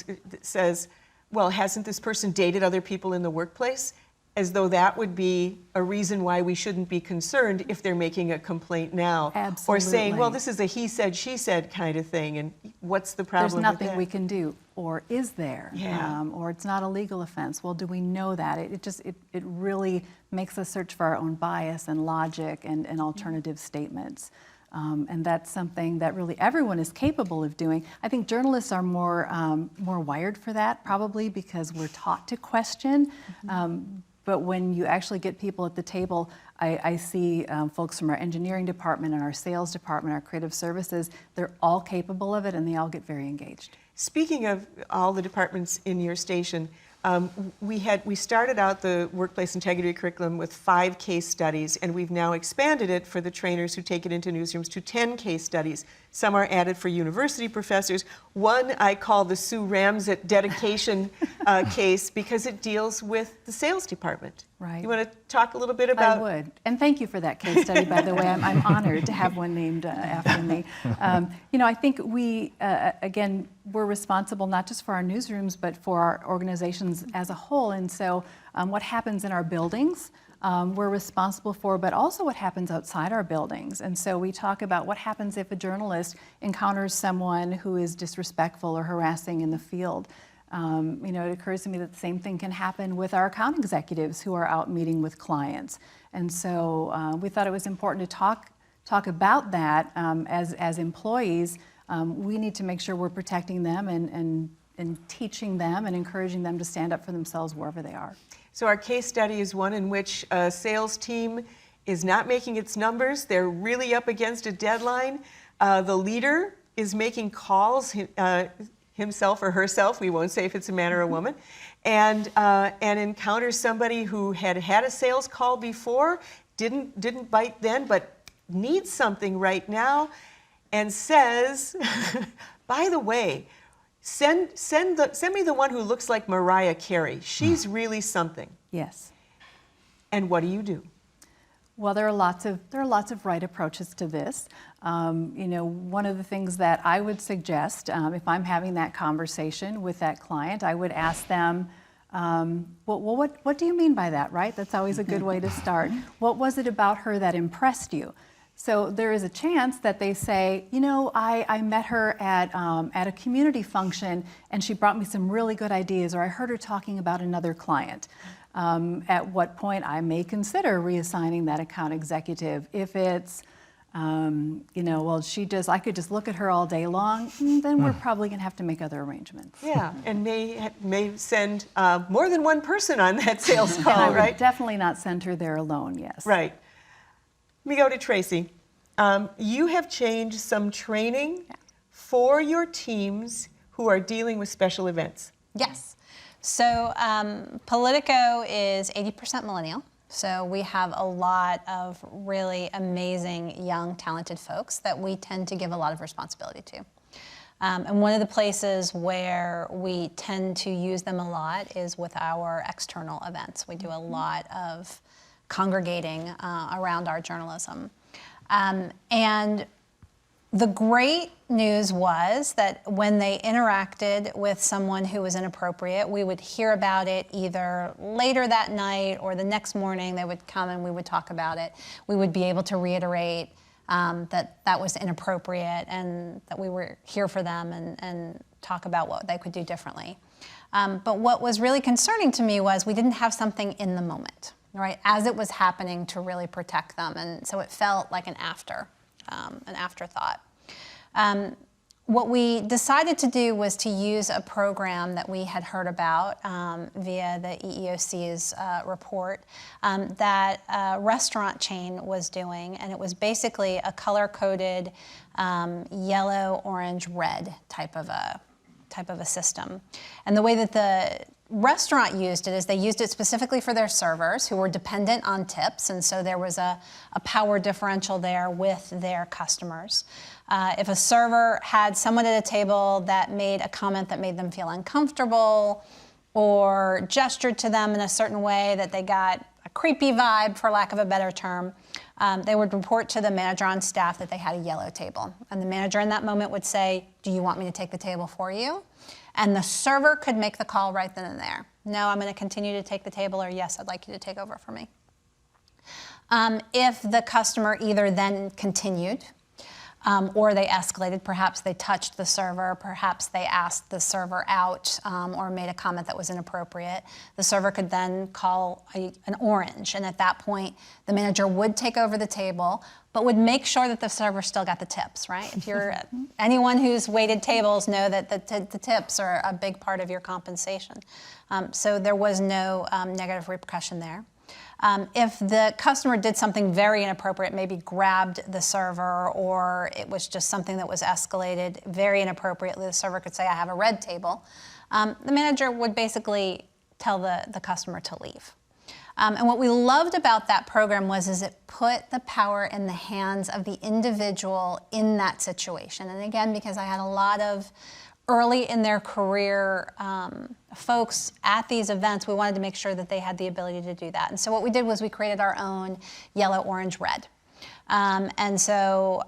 says, well, hasn't this person dated other people in the workplace? As though that would be a reason why we shouldn't be concerned if they're making a complaint now. Absolutely. Or saying, well, this is a he said, she said kind of thing, and what's the problem There's nothing with that? we can do, or is there? Yeah. Or it's not a legal offense. Well, do we know that? It really makes us search for our own bias and logic and alternative statements. And that's something that really everyone is capable of doing. I think journalists are more wired for that, probably because we're taught to question. But when you actually get people at the table, I see folks from our engineering department and our sales department, our creative services, they're all capable of it and they all get very engaged. Speaking of all the departments in your station, we started out the workplace integrity curriculum with 5 case studies, and we've now expanded it for the trainers who take it into newsrooms to 10 case studies. Some are added for university professors. One I call the Sue Ramsett dedication case because it deals with the sales department. Right. You want to talk a little bit about? I would. And thank you for that case study, by the way. I'm honored to have one named after me. I think we, again, we're responsible not just for our newsrooms, but for our organizations as a whole. And so what happens in our buildings, we're responsible for, but also what happens outside our buildings. And so we talk about what happens if a journalist encounters someone who is disrespectful or harassing in the field. It occurs to me that the same thing can happen with our account executives who are out meeting with clients. And so we thought it was important to talk about that as employees. We need to make sure we're protecting them and teaching them and encouraging them to stand up for themselves wherever they are. So our case study is one in which a sales team is not making its numbers. They're really up against a deadline. The leader is making calls, himself or herself, we won't say if it's a man or a woman, and encounters somebody who had a sales call before, didn't bite then, but needs something right now, and says, by the way, send me the one who looks like Mariah Carey. She's really something. Yes. And what do you do? Well, there are lots of right approaches to this. One of the things that I would suggest, if I'm having that conversation with that client, I would ask them, what do you mean by that, right? That's always a good way to start. What was it about her that impressed you? So there is a chance that they say, I met her at a community function and she brought me some really good ideas, or I heard her talking about another client. At what point I may consider reassigning that account executive. If it's, I could just look at her all day long, then we're probably going to have to make other arrangements. Yeah, and may send more than one person on that sales call, And I would right? definitely not send her there alone, yes. Right. Let me go to Tracy. You have changed some training for your teams who are dealing with special events. Yes. So Politico is 80% millennial. So we have a lot of really amazing, young, talented folks that we tend to give a lot of responsibility to. And one of the places where we tend to use them a lot is with our external events. We do a lot of congregating around our journalism. And the great news was that when they interacted with someone who was inappropriate, we would hear about it either later that night or the next morning. They would come and we would talk about it. We would be able to reiterate that was inappropriate and that we were here for them and talk about what they could do differently. But what was really concerning to me was we didn't have something in the moment, right, as it was happening to really protect them. And so it felt like an afterthought. what we decided to do was to use a program that we had heard about via the EEOC's report that a restaurant chain was doing, and it was basically a color-coded yellow, orange, red type of a system. And the way that the restaurant used it is they used it specifically for their servers who were dependent on tips, and so there was a power differential there with their customers. If a server had someone at a table that made a comment that made them feel uncomfortable or gestured to them in a certain way that they got a creepy vibe, for lack of a better term, they would report to the manager on staff that they had a yellow table. And the manager in that moment would say, "Do you want me to take the table for you?" And the server could make the call right then and there. "No, I'm going to continue to take the table," or "Yes, I'd like you to take over for me." If the customer either then continued or they escalated, perhaps they touched the server, perhaps they asked the server out or made a comment that was inappropriate, the server could then call an orange. And at that point, the manager would take over the table, but would make sure that the server still got the tips, right? If you're anyone who's waited tables know that the tips are a big part of your compensation. So there was no negative repercussion there. If the customer did something very inappropriate, maybe grabbed the server, or it was just something that was escalated very inappropriately, the server could say, "I have a red table." The manager would basically tell the customer to leave. And what we loved about that program is it put the power in the hands of the individual in that situation. And again, because I had a lot of early in their career folks at these events, we wanted to make sure that they had the ability to do that. And so what we did was we created our own yellow, orange, red. And so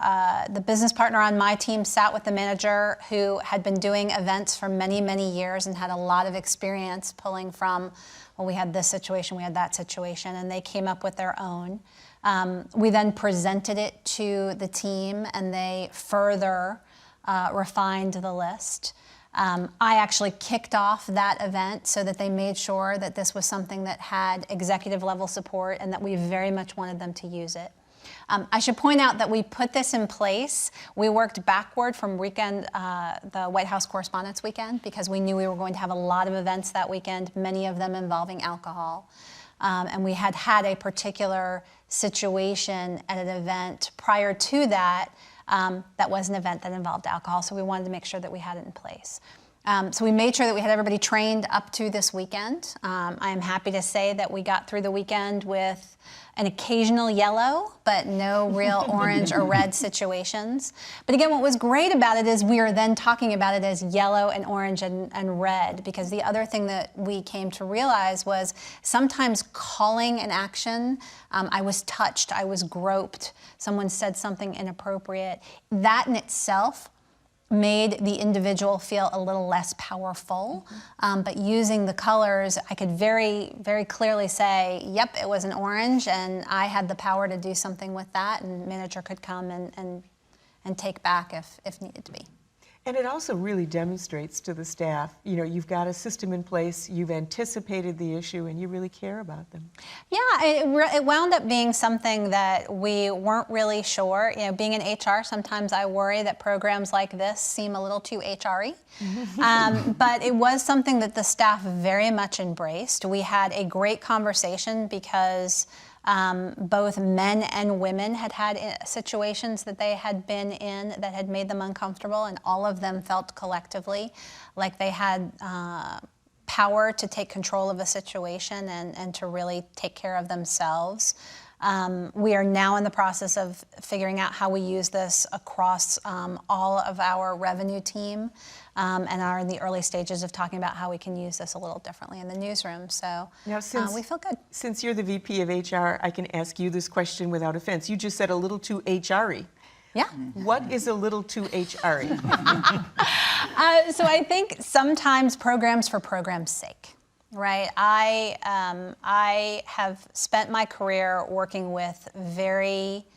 the business partner on my team sat with the manager who had been doing events for many, many years and had a lot of experience pulling from, well, we had this situation, we had that situation, and they came up with their own. We then presented it to the team, and they further refined the list. I actually kicked off that event so that they made sure that this was something that had executive level support and that we very much wanted them to use it. I should point out that we put this in place. We worked backward from the White House Correspondents' Weekend, because we knew we were going to have a lot of events that weekend, many of them involving alcohol. And we had a particular situation at an event prior to that that was an event that involved alcohol, so we wanted to make sure that we had it in place. So we made sure that we had everybody trained up to this weekend. I am happy to say that we got through the weekend with an occasional yellow, but no real orange or red situations. But again, what was great about it is we are then talking about it as yellow and orange and red, because the other thing that we came to realize was sometimes calling an action, I was touched, I was groped, someone said something inappropriate, that in itself made the individual feel a little less powerful. But using the colors, I could very, very clearly say, yep, it was an orange, and I had the power to do something with that, and manager could come and take back if needed to be. And it also really demonstrates to the staff, you've got a system in place, you've anticipated the issue, and you really care about them. Yeah, it wound up being something that we weren't really sure. Being in HR, sometimes I worry that programs like this seem a little too HR-y. But it was something that the staff very much embraced. We had a great conversation because both men and women had situations that they had been in that had made them uncomfortable, and all of them felt collectively like they had power to take control of a situation and to really take care of themselves. We are now in the process of figuring out how we use this across all of our revenue team, and are in the early stages of talking about how we can use this a little differently in the newsroom. So now, we feel good. Since you're the VP of HR, I can ask you this question without offense. You just said a little too HR-y. Yeah. What is a little too HR-y? So I think sometimes programs for programs' sake. Right. I have spent my career working with very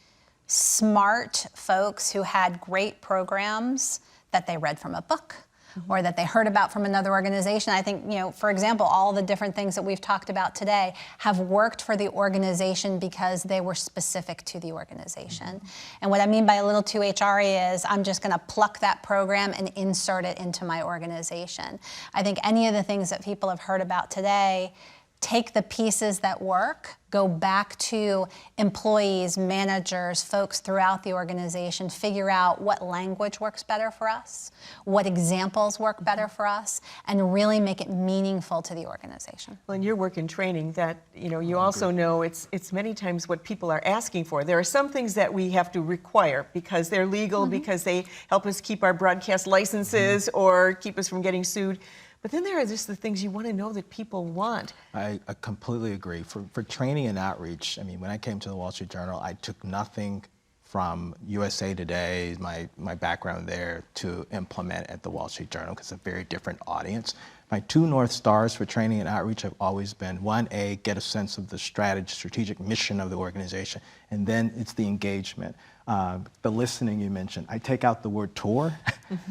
smart folks who had great programs that they read from a book, or that they heard about from another organization. I think, for example, all the different things that we've talked about today have worked for the organization because they were specific to the organization. And what I mean by a little too HR-y is I'm just going to pluck that program and insert it into my organization. I think any of the things that people have heard about today, take the pieces that work, go back to employees, managers, folks throughout the organization, figure out what language works better for us, what examples work better for us, and really make it meaningful to the organization. Well, in your work in training, that you also know it's many times what people are asking for. There are some things that we have to require because they're legal, because they help us keep our broadcast licenses or keep us from getting sued. But then there are just the things you want to know that people want. I completely agree. For training and outreach, I mean, when I came to the Wall Street Journal, I took nothing from USA Today, my background there, to implement at the Wall Street Journal, because it's a very different audience. My two North Stars for training and outreach have always been, 1A, get a sense of the strategic mission of the organization, and then it's the engagement. The listening you mentioned, I take out the word tour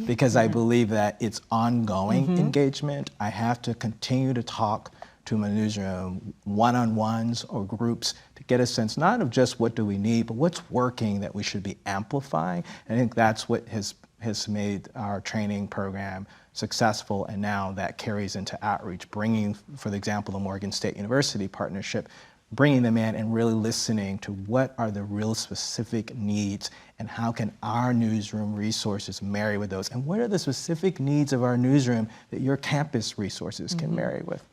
because I believe that it's ongoing engagement. I have to continue to talk to my newsroom, one-on-ones or groups, to get a sense not of just what do we need, but what's working that we should be amplifying. And I think that's what has made our training program successful, and now that carries into outreach, bringing, for example, the Morgan State University partnership, bringing them in and really listening to what are the real specific needs and how can our newsroom resources marry with those, and what are the specific needs of our newsroom that your campus resources can marry with.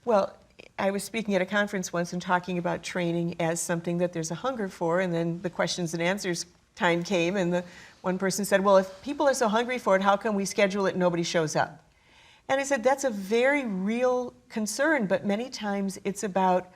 Well, I was speaking at a conference once and talking about training as something that there's a hunger for, and then the questions and answers time came, and the one person said, well, if people are so hungry for it, how come we schedule it and nobody shows up? And I said, that's a very real concern, but many times it's about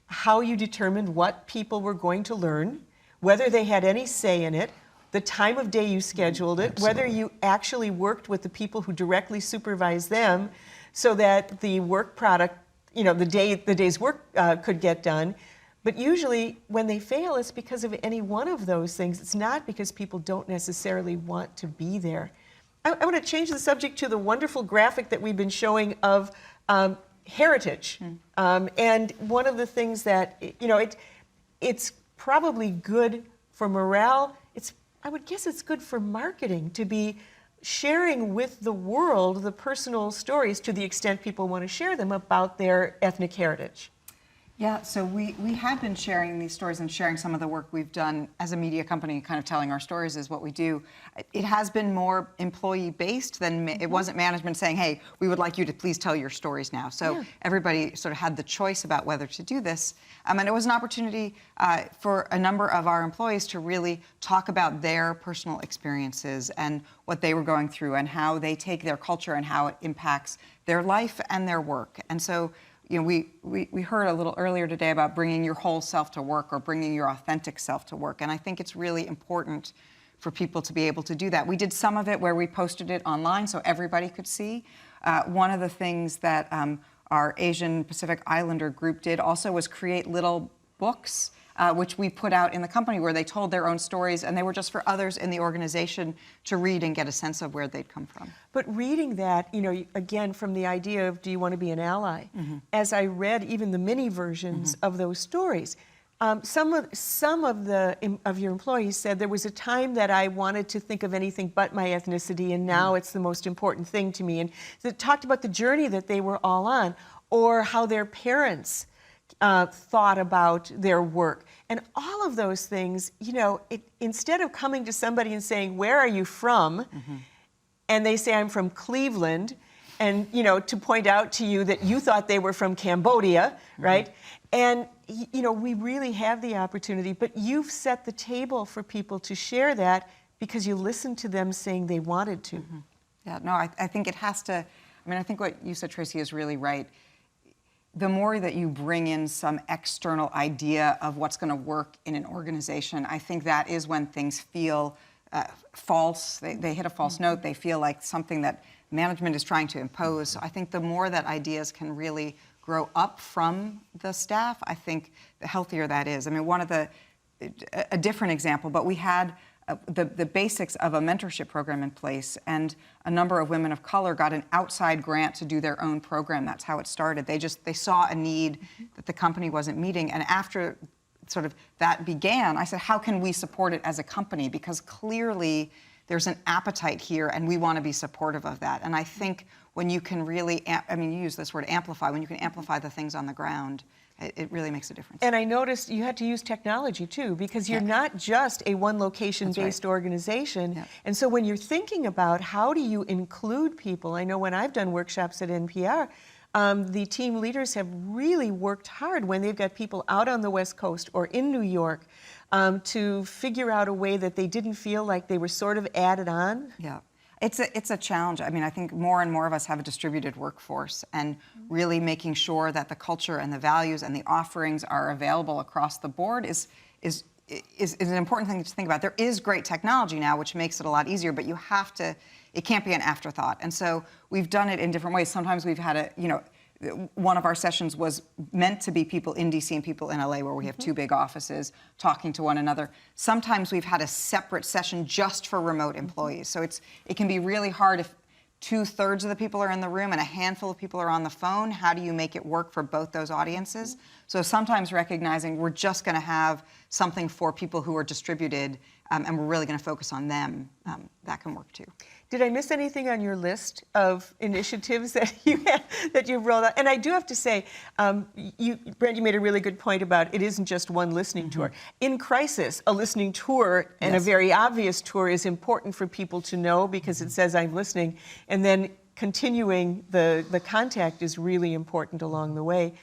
how you determined what people were going to learn, whether they had any say in it, the time of day you scheduled it, whether you actually worked with the people who directly supervise them so that the work product, the day's work could get done. But usually when they fail, it's because of any one of those things. It's not because people don't necessarily want to be there. I want to change the subject to the wonderful graphic that we've been showing of heritage. And one of the things that, it's probably good for morale. I would guess it's good for marketing to be sharing with the world the personal stories, to the extent people want to share them, about their ethnic heritage. Yeah, so we have been sharing these stories and sharing some of the work we've done as a media company, kind of telling our stories is what we do. It has been more employee-based than, it wasn't management saying, hey, we would like you to please tell your stories now. So everybody sort of had the choice about whether to do this. And it was an opportunity for a number of our employees to really talk about their personal experiences and what they were going through and how they take their culture and how it impacts their life and their work. And so, we heard a little earlier today about bringing your whole self to work, or bringing your authentic self to work. And I think it's really important for people to be able to do that. We did some of it where we posted it online so everybody could see. One of the things that our Asian Pacific Islander group did also was create little books, which we put out in the company, where they told their own stories, and they were just for others in the organization to read and get a sense of where they'd come from. But reading that, again, from the idea of, do you want to be an ally? As I read even the mini versions of those stories, some of your employees said, there was a time that I wanted to think of anything but my ethnicity, and now it's the most important thing to me. And they talked about the journey that they were all on, or how their parents thought about their work. And all of those things, instead of coming to somebody and saying, where are you from? And they say, I'm from Cleveland, and, to point out to you that you thought they were from Cambodia, right? And, we really have the opportunity, but you've set the table for people to share that because you listened to them saying they wanted to. Yeah, no, I think it has to, I think what you said, Tracy, is really right. The more that you bring in some external idea of what's going to work in an organization, I think that is when things feel false. They hit a false note. They feel like something that management is trying to impose. So I think the more that ideas can really grow up from the staff, I think the healthier that is. A different example, but we had the basics of a mentorship program in place, and a number of women of color got an outside grant to do their own program. That's how it started. They saw a need that the company wasn't meeting, and after sort of that began, I said, how can we support it as a company? Because clearly there's an appetite here, and we want to be supportive of that. And I think when you can really, I mean, you use this word amplify, when you can amplify the things on the ground, it really makes a difference. And I noticed you had to use technology too, because you're not just a one location-based organization. Yeah. And so when you're thinking about how do you include people, I know when I've done workshops at NPR, the team leaders have really worked hard when they've got people out on the West Coast or in New York to figure out a way that they didn't feel like they were sort of added on. Yeah. It's a challenge. I mean, I think more and more of us have a distributed workforce, and really making sure that the culture and the values and the offerings are available across the board is an important thing to think about. There is great technology now, which makes it a lot easier, but you have to, it can't be an afterthought. And so we've done it in different ways. Sometimes we've had one of our sessions was meant to be people in DC and people in LA, where we have two big offices talking to one another. Sometimes we've had a separate session just for remote employees. So it can be really hard if 2/3 of the people are in the room and a handful of people are on the phone. How do you make it work for both those audiences? So sometimes recognizing we're just going to have something for people who are distributed, and we're really going to focus on them, that can work too. Did I miss anything on your list of initiatives that you've rolled out? And I do have to say, Brent, you made a really good point about it isn't just one listening tour. In crisis, a listening tour and a very obvious tour is important for people to know, because it says I'm listening, and then continuing the contact is really important along the way.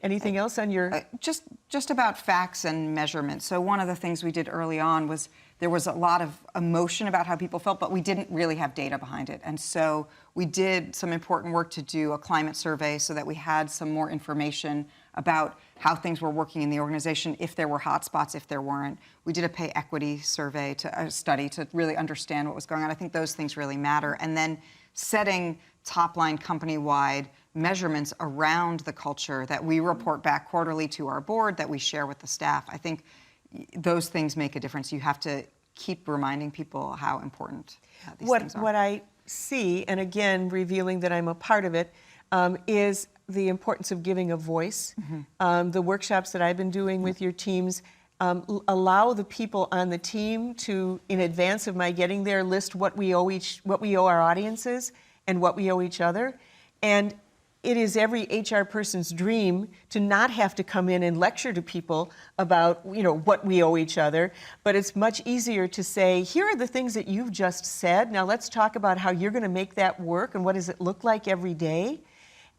Anything else on your... Just about facts and measurement. So one of the things we did early on was there was a lot of emotion about how people felt, but we didn't really have data behind it. And so we did some important work to do a climate survey so that we had some more information about how things were working in the organization, if there were hotspots, if there weren't. We did a pay equity survey, a study to really understand what was going on. I think those things really matter. And then setting top-line company-wide measurements around the culture that we report back quarterly to our board, that we share with the staff. I think those things make a difference. You have to keep reminding people how important these things are. What I see, and again, revealing that I'm a part of it, is the importance of giving a voice. The workshops that I've been doing with your teams allow the people on the team to, in advance of my getting there, list what we owe our audiences and what we owe each other. And it is every HR person's dream to not have to come in and lecture to people about, what we owe each other, but it's much easier to say, here are the things that you've just said. Now let's talk about how you're going to make that work and what does it look like every day.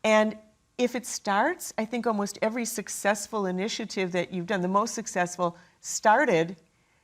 And if it starts, I think almost every successful initiative that you've done, the most successful, started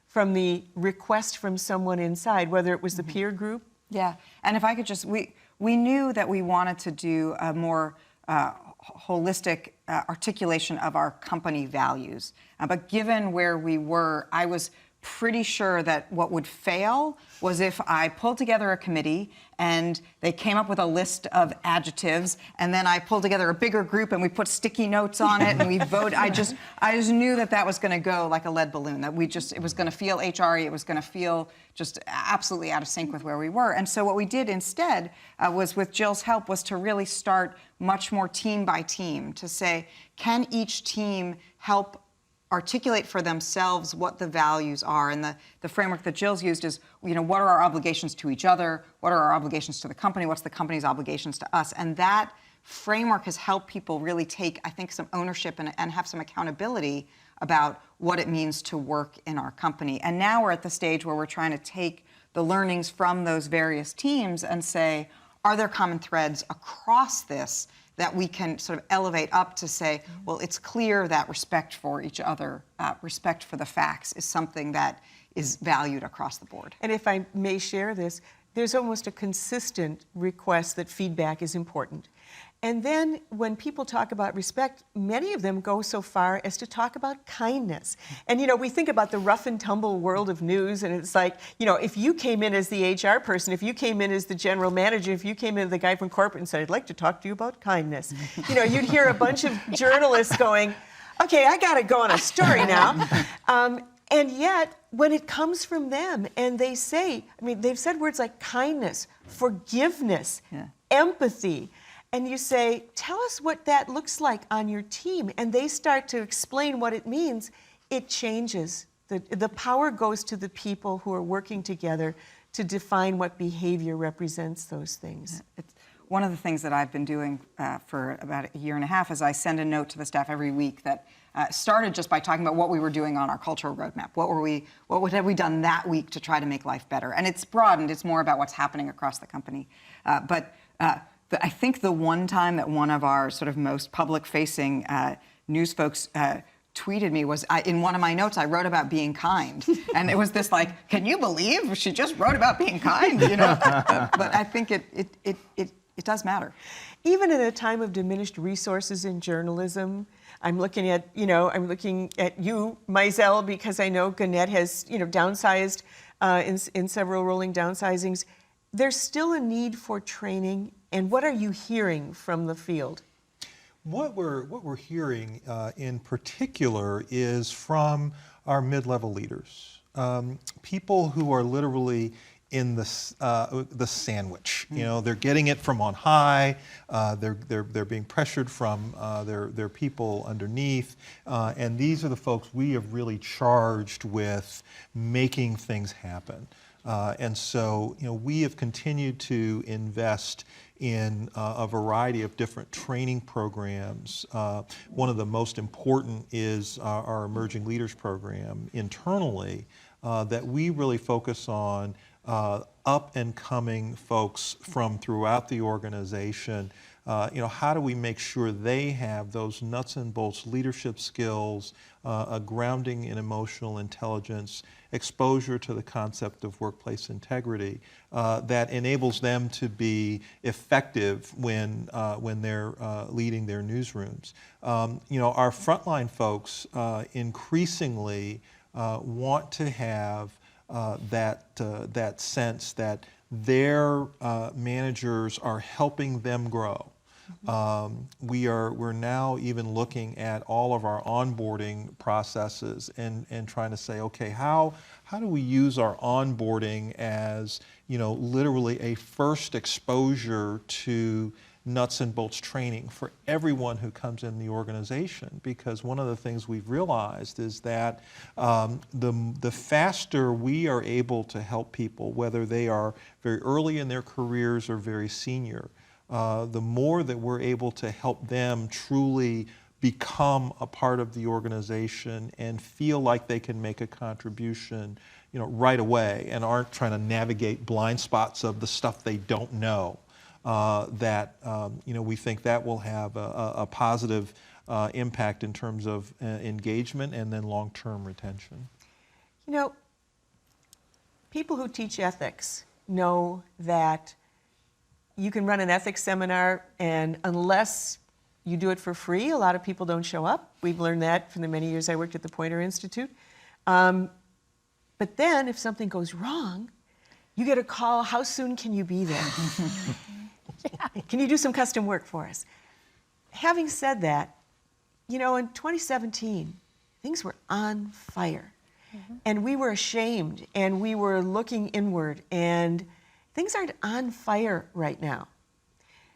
from the request from someone inside, whether it was the peer group. Yeah, and if I could just, we knew that we wanted to do a more holistic articulation of our company values. But given where we were, I was pretty sure that what would fail was if I pulled together a committee and they came up with a list of adjectives, and then I pulled together a bigger group and we put sticky notes on it and we voted. I just knew that was going to go like a lead balloon, that it was going to feel HRE, it was going to feel just absolutely out of sync with where we were. And so what we did instead was, with Jill's help, was to really start much more team by team, to say, can each team help articulate for themselves what the values are? And the framework that Jill's used is, what are our obligations to each other? What are our obligations to the company? What's the company's obligations to us? And that framework has helped people really take, I think, some ownership and have some accountability about what it means to work in our company. And now we're at the stage where we're trying to take the learnings from those various teams and say, are there common threads across this that we can sort of elevate up to say, well, it's clear that respect for each other, respect for the facts, is something that is valued across the board. And if I may share this, there's almost a consistent request that feedback is important. And then when people talk about respect, many of them go so far as to talk about kindness. And, we think about the rough and tumble world of news, and it's like, if you came in as the HR person, if you came in as the general manager, if you came in as the guy from corporate and said, I'd like to talk to you about kindness, you'd hear a bunch of journalists going, okay, I got to go on a story now. And yet, when it comes from them and they say, I mean, they've said words like kindness, forgiveness, empathy, and you say, tell us what that looks like on your team, and they start to explain what it means, it changes. The power goes to the people who are working together to define what behavior represents those things. One of the things that I've been doing for about a year and a half is I send a note to the staff every week that started just by talking about what we were doing on our cultural roadmap. What have we done that week to try to make life better? And it's broadened. It's more about what's happening across the company. But I think the one time that one of our sort of most public-facing news folks tweeted me was, in one of my notes, I wrote about being kind. And it was this like, can you believe she just wrote about being kind? You know? But I think it does matter. Even in a time of diminished resources in journalism, I'm looking at you, Mizell, because I know Gannett has, downsized in several rolling downsizings. There's still a need for training. And what are you hearing from the field? What we're hearing in particular is from our mid-level leaders, people who are literally in the sandwich. You know, they're getting it from on high. They're being pressured from their people underneath, and these are the folks we have really charged with making things happen. And so, we have continued to invest in a variety of different training programs. One of the most important is our Emerging Leaders Program internally, that we really focus on up and coming folks from throughout the organization. How do we make sure they have those nuts and bolts leadership skills, a grounding in emotional intelligence, exposure to the concept of workplace integrity that enables them to be effective when they're leading their newsrooms. Our frontline folks increasingly want to have that sense that their managers are helping them grow. We're now even looking at all of our onboarding processes and trying to say, okay, how do we use our onboarding as literally a first exposure to nuts and bolts training for everyone who comes in the organization? Because one of the things we've realized is that the faster we are able to help people, whether they are very early in their careers or very senior, the more that we're able to help them truly become a part of the organization and feel like they can make a contribution, right away, and aren't trying to navigate blind spots of the stuff they don't know. We think that will have a positive impact in terms of engagement and then long-term retention. People who teach ethics know that you can run an ethics seminar, and unless you do it for free, a lot of people don't show up. We've learned that from the many years I worked at the Poynter Institute. But then if something goes wrong, you get a call, how soon can you be there? Can you do some custom work for us? Having said that, in 2017, things were on fire. And we were ashamed, and we were looking inward, and things aren't on fire right now.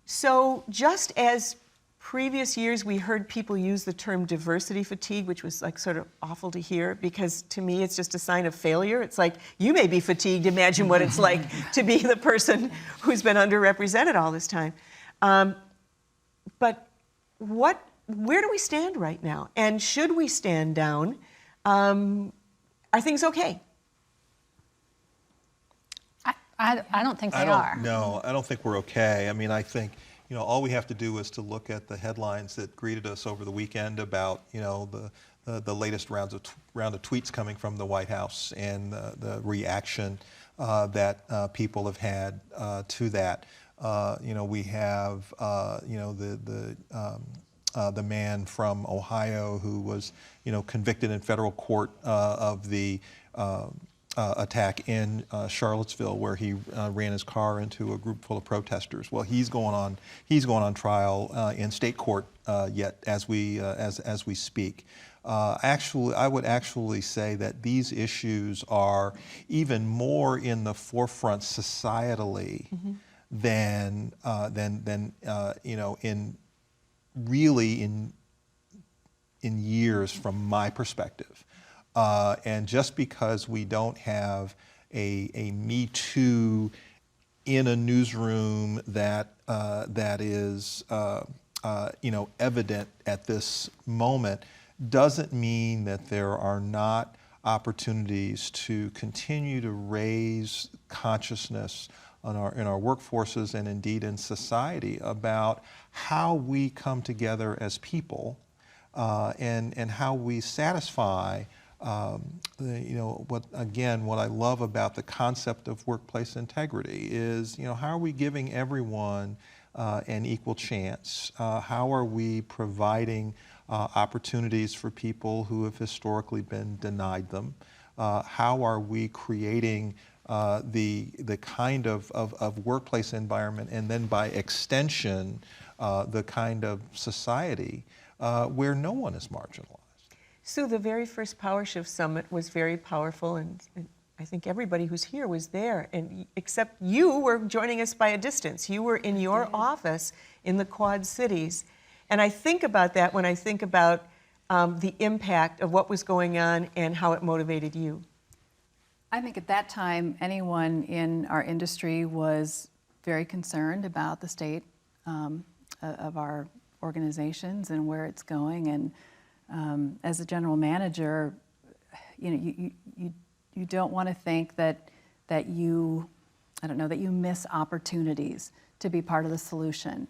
So just as previous years we heard people use the term diversity fatigue, which was like sort of awful to hear, because to me it's just a sign of failure. It's like, you may be fatigued, imagine what it's like to be the person who's been underrepresented all this time. But where do we stand right now? And should we stand down? Are things okay? I don't think they are. No, I don't think we're okay. I mean, I think, all we have to do is to look at the headlines that greeted us over the weekend about, the latest round of tweets coming from the White House and the reaction that people have had to that. We have, the man from Ohio who was, convicted in federal court of the attack in Charlottesville, where he ran his car into a group full of protesters. Well, he's going on trial in state court yet as we speak. I would actually say that these issues are even more in the forefront societally than you know, in years from my perspective. And just because we don't have a Me Too in a newsroom that is you know, evident at this moment doesn't mean that there are not opportunities to continue to raise consciousness in our workforces and indeed in society about how we come together as people and how we satisfy you know, what I love about the concept of workplace integrity is, you know, how are we giving everyone an equal chance? How are we providing opportunities for people who have historically been denied them? How are we creating the kind of workplace environment, and then by extension, the kind of society where no one is marginalized? Sue, the very first Power Shift Summit was very powerful, and I think everybody who's here was there, and except you were joining us by a distance. You were in your office in the Quad Cities. And I think about that when I think about the impact of what was going on and how it motivated you. I think at that time, anyone in our industry was very concerned about the state of our organizations and where it's going. And as a general manager, you know, you don't want to think that you miss opportunities to be part of the solution.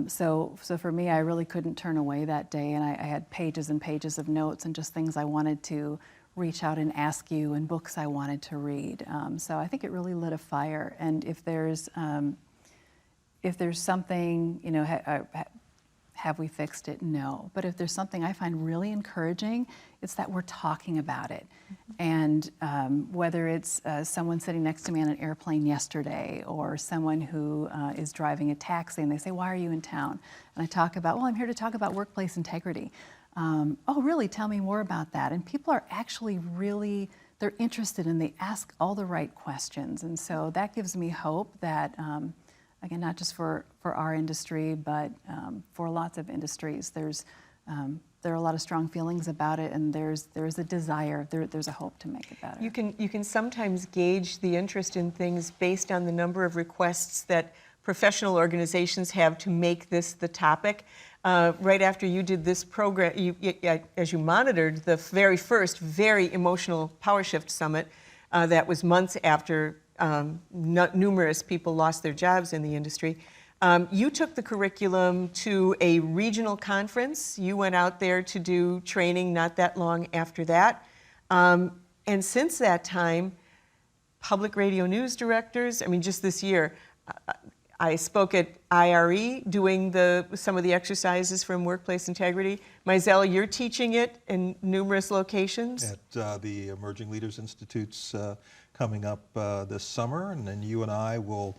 So for me, I really couldn't turn away that day, and I had pages and pages of notes and just things I wanted to reach out and ask you, and books I wanted to read. So I think it really lit a fire. And if there's something, you know, have we fixed it? No. But if there's something I find really encouraging, it's that we're talking about it. And whether it's someone sitting next to me on an airplane yesterday, or someone who is driving a taxi and they say, "Why are you in town?" And I talk about, "Well, I'm here to talk about workplace integrity." "Oh, really? Tell me more about that." And people are actually really, they're interested and they ask all the right questions. And so that gives me hope that, again, not just for our industry, but for lots of industries, there are a lot of strong feelings about it, and there's a desire, there's a hope to make it better. You can sometimes gauge the interest in things based on the number of requests that professional organizations have to make this the topic. Right after you did this program, as you monitored the very first very emotional Power Shift Summit, that was months after numerous people lost their jobs in the industry. You took the curriculum to a regional conference. You went out there to do training not that long after that. And since that time, public radio news directors, I mean, just this year, I spoke at IRE doing some of the exercises from workplace integrity. Mizell, you're teaching it in numerous locations. At the Emerging Leaders Institutes coming up this summer, and then you and I will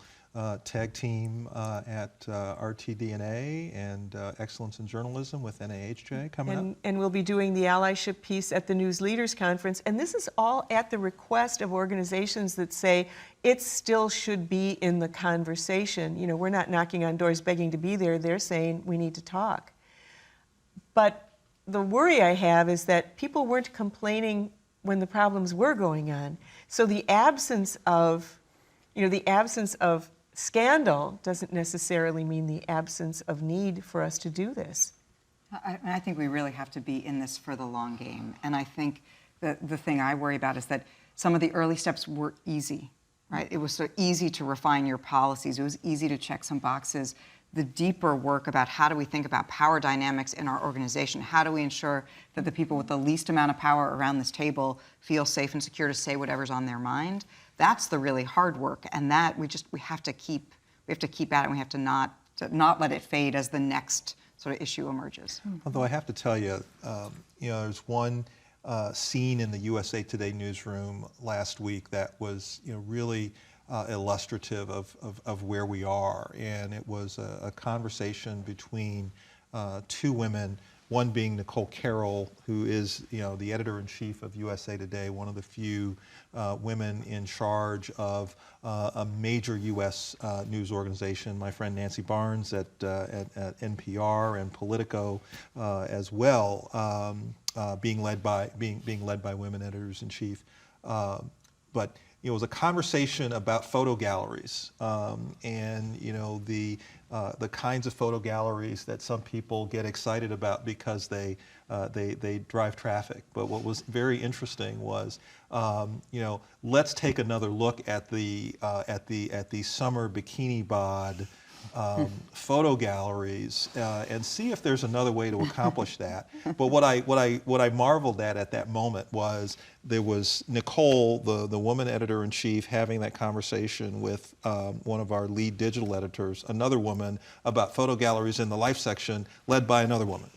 tag team at RTDNA and Excellence in Journalism with NAHJ coming up. And we'll be doing the allyship piece at the News Leaders Conference. And this is all at the request of organizations that say it still should be in the conversation. You know, we're not knocking on doors begging to be there. They're saying we need to talk. But the worry I have is that people weren't complaining when the problems were going on. So the absence of scandal doesn't necessarily mean the absence of need for us to do this. I think we really have to be in this for the long game. And I think the thing I worry about is that some of the early steps were easy, right? It was so easy to refine your policies. It was easy to check some boxes. The deeper work about how do we think about power dynamics in our organization? How do we ensure that the people with the least amount of power around this table feel safe and secure to say whatever's on their mind? That's the really hard work, and that we have to keep at it, and we have to not let it fade as the next sort of issue emerges. Although I have to tell you, you know, there's one scene in the USA Today newsroom last week that was, you know, really illustrative of where we are, and it was a conversation between two women. one being Nicole Carroll, who is, the editor-in-chief of USA Today, one of the few women in charge of a major U.S. news organization. My friend Nancy Barnes at NPR and Politico as well, being led by women editors-in-chief. But it was a conversation about photo galleries, and the kinds of photo galleries that some people get excited about because they drive traffic. But what was very interesting was, let's take another look at the summer bikini bod photo galleries and see if there's another way to accomplish that. But what I marveled at that moment was there was Nicole, the woman editor-in-chief, having that conversation with one of our lead digital editors, another woman, about photo galleries in the Life section, led by another woman.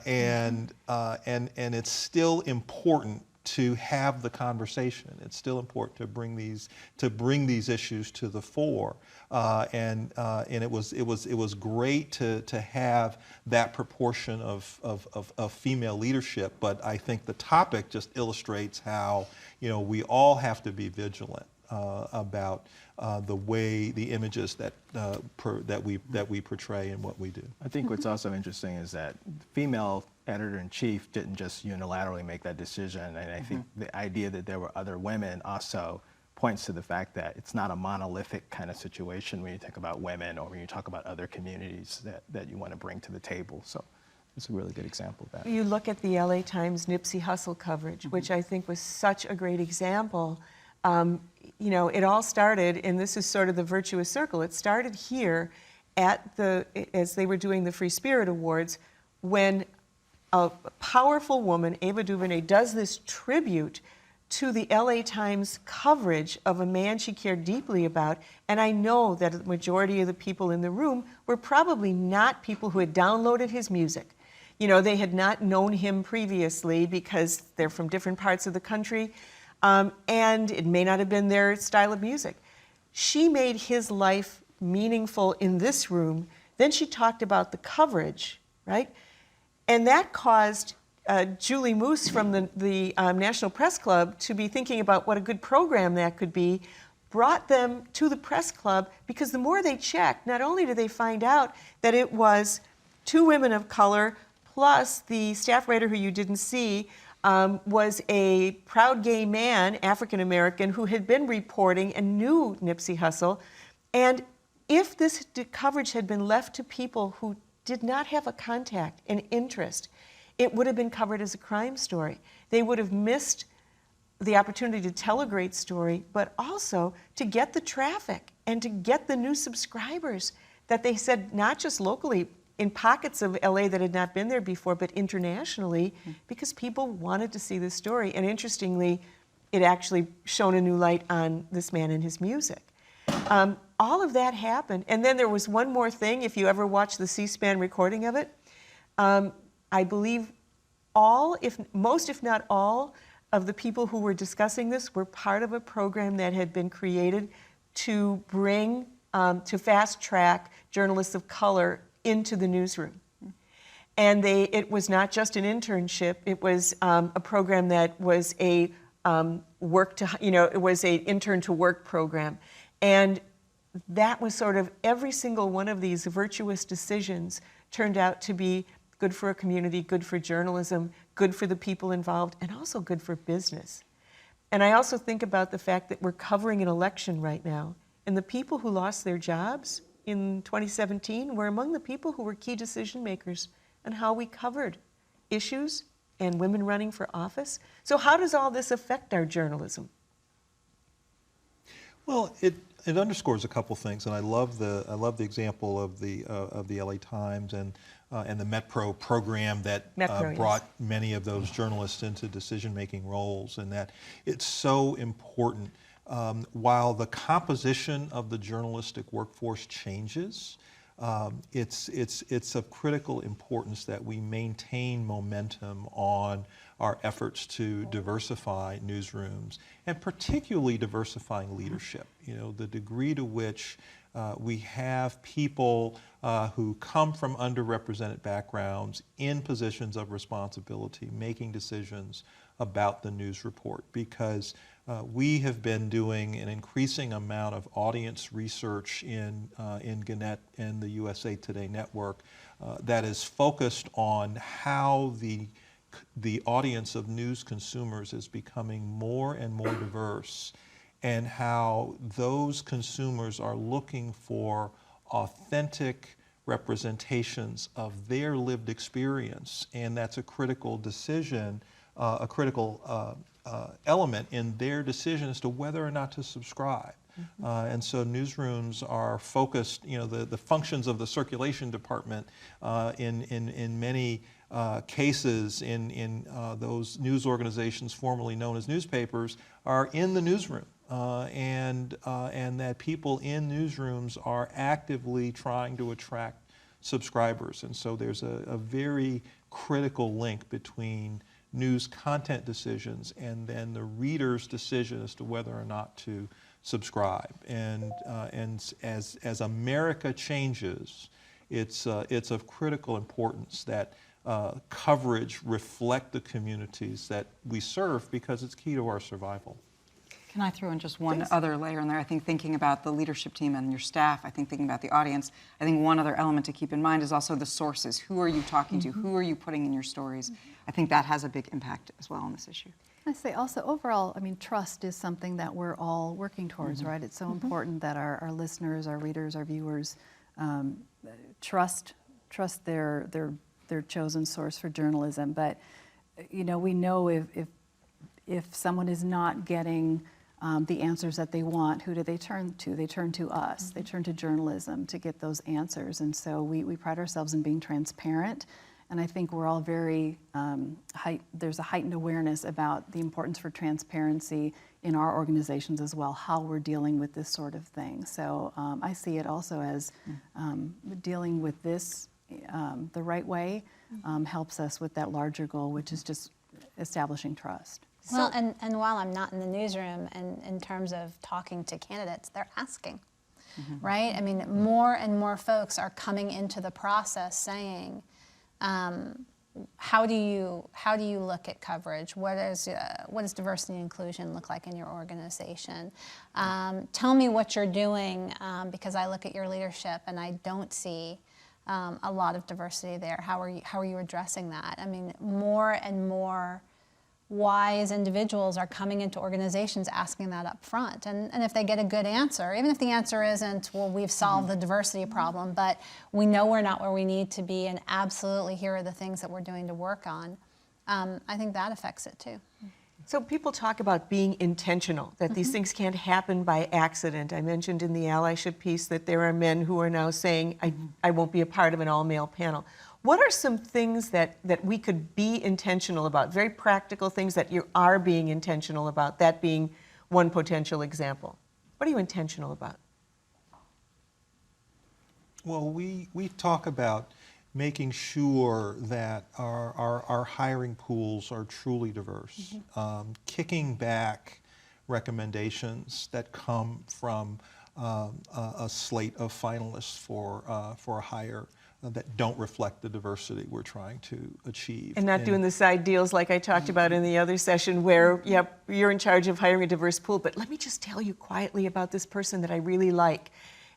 And it's still important to have the conversation. It's still important to bring these issues to the fore, and it was great to have that proportion of female leadership. But I think the topic just illustrates how we all have to be vigilant about the images that we portray and what we do. I think what's also interesting is that female editor-in-chief didn't just unilaterally make that decision, and I think the idea that there were other women also points to the fact that it's not a monolithic kind of situation when you think about women or when you talk about other communities that you want to bring to the table. So it's a really good example of that. You look at the LA Times Nipsey Hussle coverage, which I think was such a great example. It all started, and this is sort of the virtuous circle, it started here as they were doing the Free Spirit Awards, when a powerful woman, Ava DuVernay, does this tribute to the LA Times coverage of a man she cared deeply about. And I know that the majority of the people in the room were probably not people who had downloaded his music. They had not known him previously because they're from different parts of the country, and it may not have been their style of music. She made his life meaningful in this room. Then she talked about the coverage, right? And that caused Julie Moose from the National Press Club to be thinking about what a good program that could be, brought them to the press club, because the more they checked, not only did they find out that it was two women of color, plus the staff writer who you didn't see was a proud gay man, African American, who had been reporting and knew Nipsey Hussle. And if this coverage had been left to people who did not have a contact, an interest, it would have been covered as a crime story. They would have missed the opportunity to tell a great story, but also to get the traffic and to get the new subscribers that they said, not just locally, in pockets of LA that had not been there before, but internationally, because people wanted to see this story. And interestingly, it actually shone a new light on this man and his music. All of that happened. And then there was one more thing, if you ever watch the C-SPAN recording of it. I believe most, if not all, of the people who were discussing this were part of a program that had been created to bring, to fast track journalists of color into the newsroom. And it was not just an internship, it was a program that was it was a intern to work program. And that was sort of every single one of these virtuous decisions turned out to be good for a community, good for journalism, good for the people involved, and also good for business. And I also think about the fact that we're covering an election right now, and the people who lost their jobs in 2017 were among the people who were key decision makers on how we covered issues and women running for office. So how does all this affect our journalism? Well, it underscores a couple things, and I love the example of the LA Times and the MetPro program that brought many of those journalists into decision-making roles, and that it's so important. While the composition of the journalistic workforce changes, it's of critical importance that we maintain momentum on our efforts to diversify newsrooms, and particularly diversifying leadership. The degree to which We have people who come from underrepresented backgrounds in positions of responsibility, making decisions about the news report, because we have been doing an increasing amount of audience research in Gannett and the USA Today network that is focused on how the audience of news consumers is becoming more and more diverse, and how those consumers are looking for authentic representations of their lived experience, and that's a critical decision, a critical element in their decision as to whether or not to subscribe. And so newsrooms are focused, the functions of the circulation department in many cases in those news organizations formerly known as newspapers are in the newsroom. And that people in newsrooms are actively trying to attract subscribers. And so there's a very critical link between news content decisions and then the reader's decision as to whether or not to subscribe. And as America changes, it's of critical importance that coverage reflect the communities that we serve, because it's key to our survival. Can I throw in just one other layer in there? I think thinking about the leadership team and your staff, I think thinking about the audience, I think one other element to keep in mind is also the sources. Who are you talking to? Who are you putting in your stories? I think that has a big impact as well on this issue. I say also overall, I mean, trust is something that we're all working towards, right? It's so important that our listeners, our readers, our viewers trust their chosen source for journalism. But we know if someone is not getting the answers that they want, who do they turn to? They turn to us. They turn to journalism to get those answers. And so we pride ourselves in being transparent. And I think we're all very, there's a heightened awareness about the importance for transparency in our organizations as well, how we're dealing with this sort of thing. So I see it also as dealing with this the right way helps us with that larger goal, which is just establishing trust. Well, and while I'm not in the newsroom, and in terms of talking to candidates, they're asking, right? I mean, more and more folks are coming into the process saying, how do you look at coverage? What does diversity and inclusion look like in your organization? Tell me what you're doing, because I look at your leadership and I don't see a lot of diversity there. How are you addressing that? I mean, more and more wise individuals are coming into organizations asking that up front. And if they get a good answer, even if the answer isn't, well, we've solved the diversity problem, but we know we're not where we need to be, and absolutely here are the things that we're doing to work on, I think that affects it too. So people talk about being intentional, that these things can't happen by accident. I mentioned in the allyship piece that there are men who are now saying, I won't be a part of an all-male panel. What are some things that we could be intentional about, very practical things that you are being intentional about, that being one potential example? What are you intentional about? Well, we talk about making sure that our hiring pools are truly diverse, kicking back recommendations that come from a slate of finalists for a hire that don't reflect the diversity we're trying to achieve. And not doing the side deals like I talked about in the other session where, yep, you're in charge of hiring a diverse pool, but let me just tell you quietly about this person that I really like.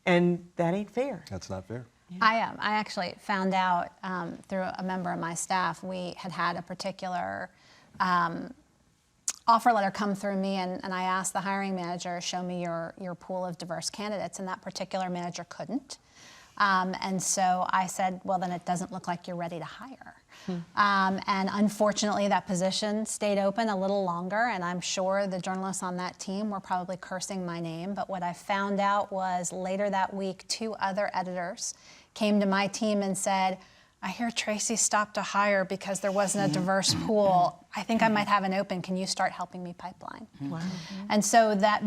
And that ain't fair. That's not fair. Yeah. I actually found out through a member of my staff, we had a particular offer letter come through me, and I asked the hiring manager, show me your pool of diverse candidates, and that particular manager couldn't. And so I said, well, then it doesn't look like you're ready to hire. And unfortunately, that position stayed open a little longer, and I'm sure the journalists on that team were probably cursing my name. But what I found out was later that week, 2 other editors came to my team and said, I hear Tracy stopped a hire because there wasn't a diverse pool. I think I might have an open. Can you start helping me pipeline? Wow. And so that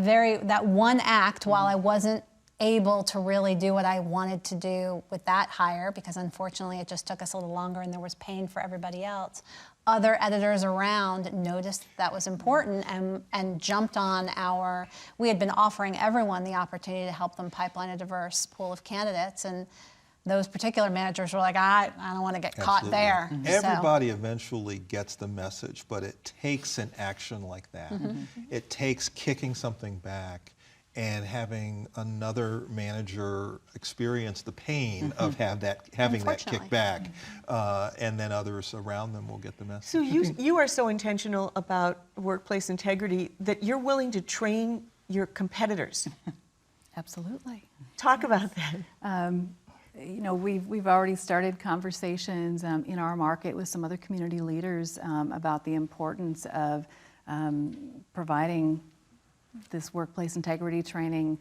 one act, while I wasn't able to really do what I wanted to do with that hire, because unfortunately it just took us a little longer and there was pain for everybody else, other editors around noticed that was important and jumped on we had been offering everyone the opportunity to help them pipeline a diverse pool of candidates, and those particular managers were like, I don't want to get caught there. Everybody eventually gets the message, but it takes an action like that. It takes kicking something back and having another manager experience the pain of having that kick back, and then others around them will get the message. So you are so intentional about workplace integrity that you're willing to train your competitors. Absolutely. Talk about that. You know, we've already started conversations in our market with some other community leaders about the importance of providing this workplace integrity training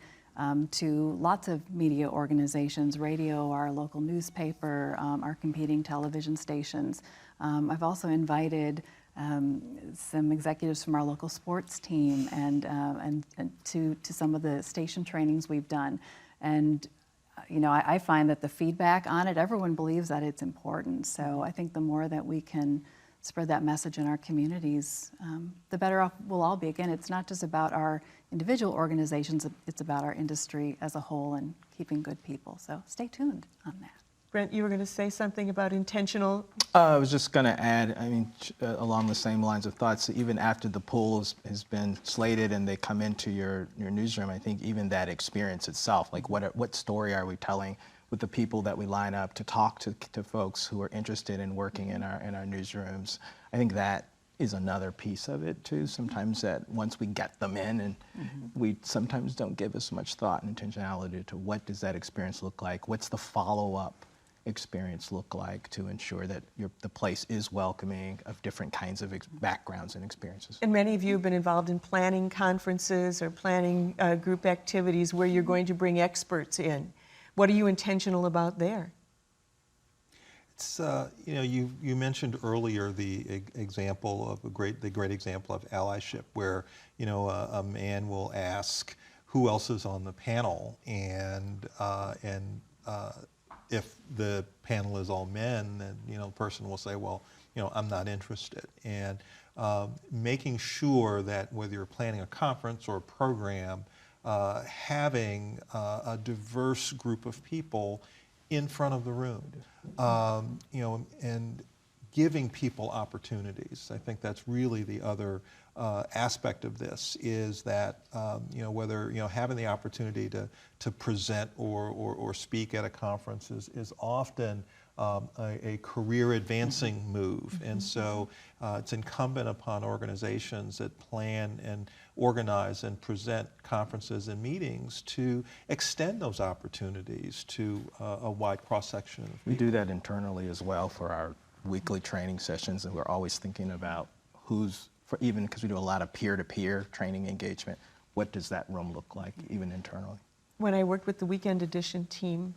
to lots of media organizations, radio, our local newspaper, our competing television stations. I've also invited some executives from our local sports team and to some of the station trainings we've done. And you know, I find that the feedback on it, everyone believes that it's important. So I think the more that we can spread that message in our communities, the better off we'll all be. Again, it's not just about our individual organizations, it's about our industry as a whole and keeping good people. So stay tuned on that. Brent, you were going to say something about intentional. I was just going to add, I mean, along the same lines of thoughts, even after the pool has been slated and they come into your newsroom, I think even that experience itself, like what story are we telling with the people that we line up to talk to folks who are interested in working in our newsrooms. I think that is another piece of it too. Sometimes that once we get them in, and we sometimes don't give as much thought and intentionality to what does that experience look like, what's the follow-up experience look like to ensure that the place is welcoming of different kinds of backgrounds and experiences. And many of you have been involved in planning conferences or planning group activities where you're going to bring experts in. What are you intentional about there? It's you know, you mentioned earlier the example of the great example of allyship, where you know a man will ask who else is on the panel, and if the panel is all men, then you know the person will say, well, you know, I'm not interested. And making sure that whether you're planning a conference or a program, having a diverse group of people in front of the room, you know, and giving people opportunities. I think that's really the other aspect of this, is that you know, whether you know having the opportunity to present or speak at a conference is often a career advancing move, and so it's incumbent upon organizations that plan and organize and present conferences and meetings to extend those opportunities to a wide cross-section of people. We do that internally as well for our weekly training sessions, and we're always thinking about even because we do a lot of peer-to-peer training engagement, what does that room look like even internally? When I worked with the Weekend Edition team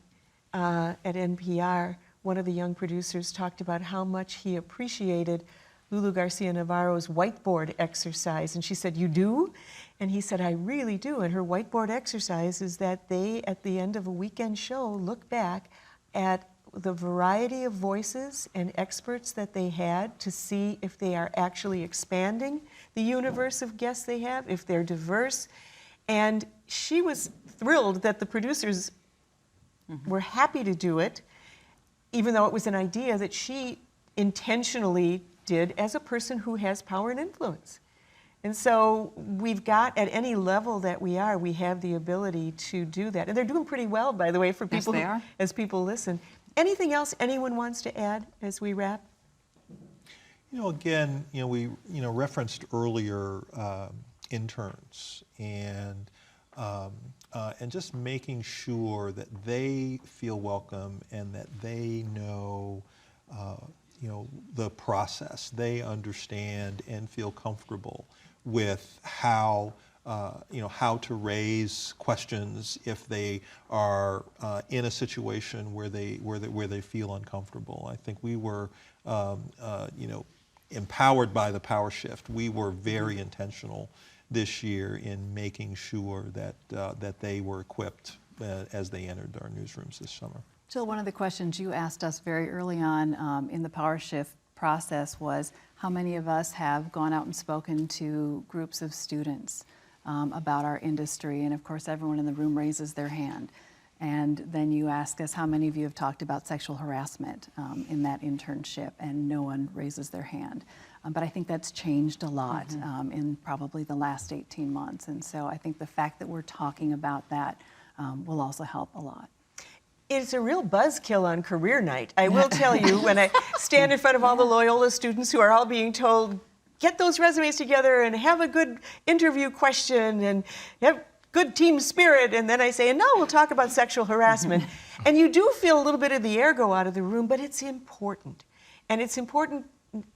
at NPR, one of the young producers talked about how much he appreciated Lulu Garcia Navarro's whiteboard exercise. And she said, "You do?" And he said, "I really do." And her whiteboard exercise is that they, at the end of a weekend show, look back at the variety of voices and experts that they had to see if they are actually expanding the universe of guests they have, if they're diverse. And she was thrilled that the producers were happy to do it, even though it was an idea that she intentionally did as a person who has power and influence. And so we've got, at any level that we are, we have the ability to do that. And they're doing pretty well, by the way, for people as people listen. Anything else anyone wants to add as we wrap? You know, again, you know, we referenced earlier interns and just making sure that they feel welcome and that they know, you know, the process. They understand and feel comfortable with how, you know, how to raise questions if they are in a situation where they feel uncomfortable. I think we were, you know, empowered by the power shift. We were very intentional this year in making sure that that they were equipped as they entered our newsrooms this summer. Jill, one of the questions you asked us very early on in the power shift process was, How many of us have gone out and spoken to groups of students about our industry? And of course, everyone in the room raises their hand. And then you ask us, how many of you have talked about sexual harassment in that internship? And no one raises their hand. But I think that's changed a lot in probably the last 18 months. And so I think the fact that we're talking about that will also help a lot. It's a real buzzkill on career night. I will tell you, when I stand in front of all the Loyola students who are all being told, get those resumes together and have a good interview question and have good team spirit, and then I say, and now we'll talk about sexual harassment. And you do feel a little bit of the air go out of the room, but it's important. And it's important,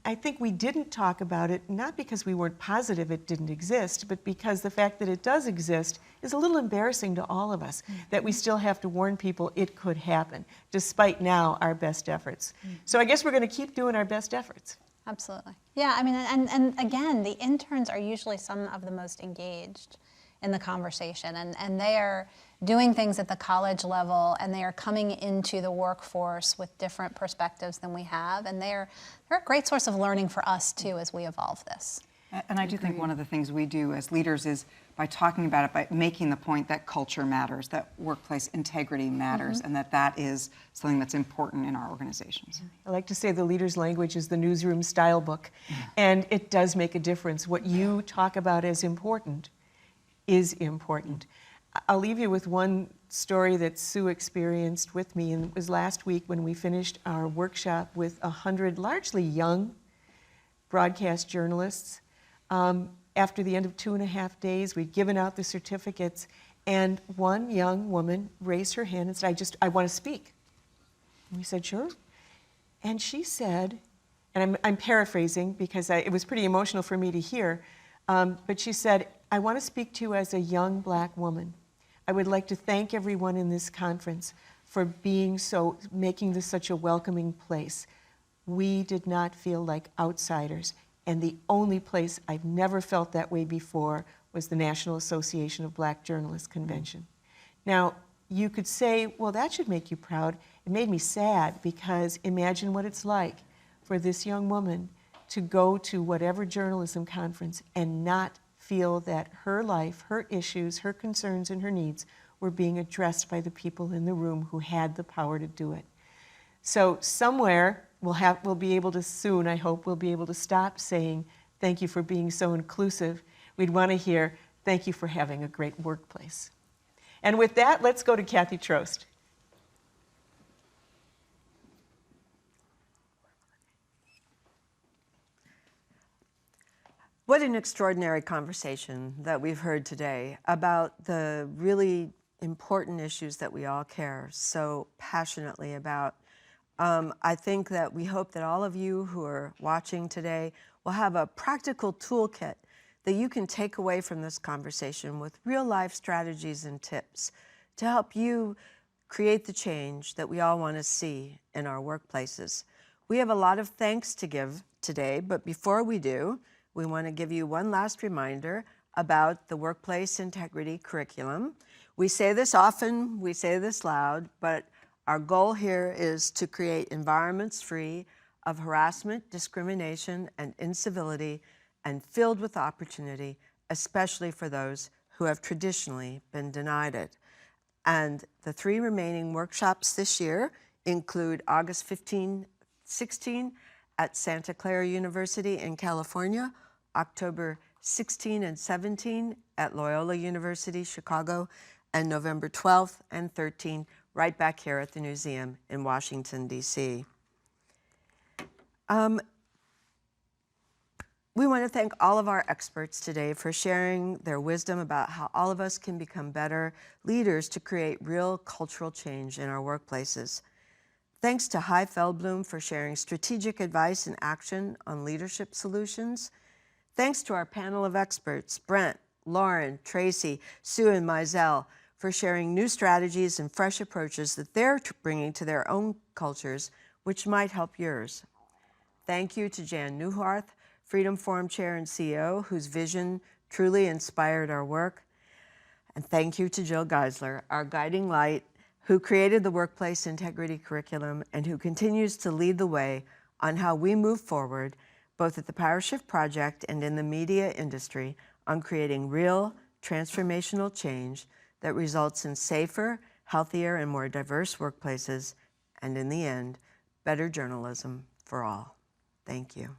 I think we didn't talk about it, not because we weren't positive it didn't exist, but because the fact that it does exist is a little embarrassing to all of us, that we still have to warn people it could happen, despite now our best efforts. So I guess we're going to keep doing our best efforts. Absolutely. Yeah, I mean, and again, the interns are usually some of the most engaged in the conversation, and they are doing things at the college level, and they are coming into the workforce with different perspectives than we have, and they're a great source of learning for us too as we evolve this. And I do think one of the things we do as leaders is by talking about it, by making the point that culture matters, that workplace integrity matters, and that is something that's important in our organizations. I like to say the leader's language is the Newsroom style book, and it does make a difference. What you talk about as important is important. I'll leave you with one story that Sue experienced with me, and it was last week when we finished our workshop with 100 largely young broadcast journalists. After the end of 2.5 days, we'd given out the certificates, and one young woman raised her hand and said, I want to speak. And we said, sure. And she said, and I'm paraphrasing because it was pretty emotional for me to hear, but she said, I want to speak to you as a young black woman. I would like to thank everyone in this conference for making this such a welcoming place. We did not feel like outsiders. And the only place I've never felt that way before was the National Association of Black Journalists Convention. Now, you could say, well, that should make you proud. It made me sad, because imagine what it's like for this young woman to go to whatever journalism conference and not feel that her life, her issues, her concerns, and her needs were being addressed by the people in the room who had the power to do it. So somewhere, we'll be able to soon, I hope, we'll be able to stop saying, thank you for being so inclusive. We'd want to hear, thank you for having a great workplace. And with that, let's go to Kathy Trost. What an extraordinary conversation that we've heard today about the really important issues that we all care so passionately about. I think that we hope that all of you who are watching today will have a practical toolkit that you can take away from this conversation with real-life strategies and tips to help you create the change that we all want to see in our workplaces. We have a lot of thanks to give today, but before we do, we want to give you one last reminder about the workplace integrity curriculum. We say this often, we say this loud, but our goal here is to create environments free of harassment, discrimination, and incivility, and filled with opportunity, especially for those who have traditionally been denied it. And the 3 remaining workshops this year include August 15, 16 at Santa Clara University in California, October 16 and 17 at Loyola University, Chicago, and November 12th and 13th right back here at the Newseum in Washington, D.C. We want to thank all of our experts today for sharing their wisdom about how all of us can become better leaders to create real cultural change in our workplaces. Thanks to Hy Feldblum for sharing strategic advice and action on leadership solutions. Thanks to our panel of experts, Brent, Lauren, Tracy, Sue, and Mizell, for sharing new strategies and fresh approaches that they're bringing to their own cultures, which might help yours. Thank you to Jan Newharth, Freedom Forum Chair and CEO, whose vision truly inspired our work. And thank you to Jill Geisler, our guiding light, who created the Workplace Integrity Curriculum and who continues to lead the way on how we move forward both at the Power Shift Project and in the media industry, on creating real transformational change that results in safer, healthier, and more diverse workplaces, and in the end, better journalism for all. Thank you.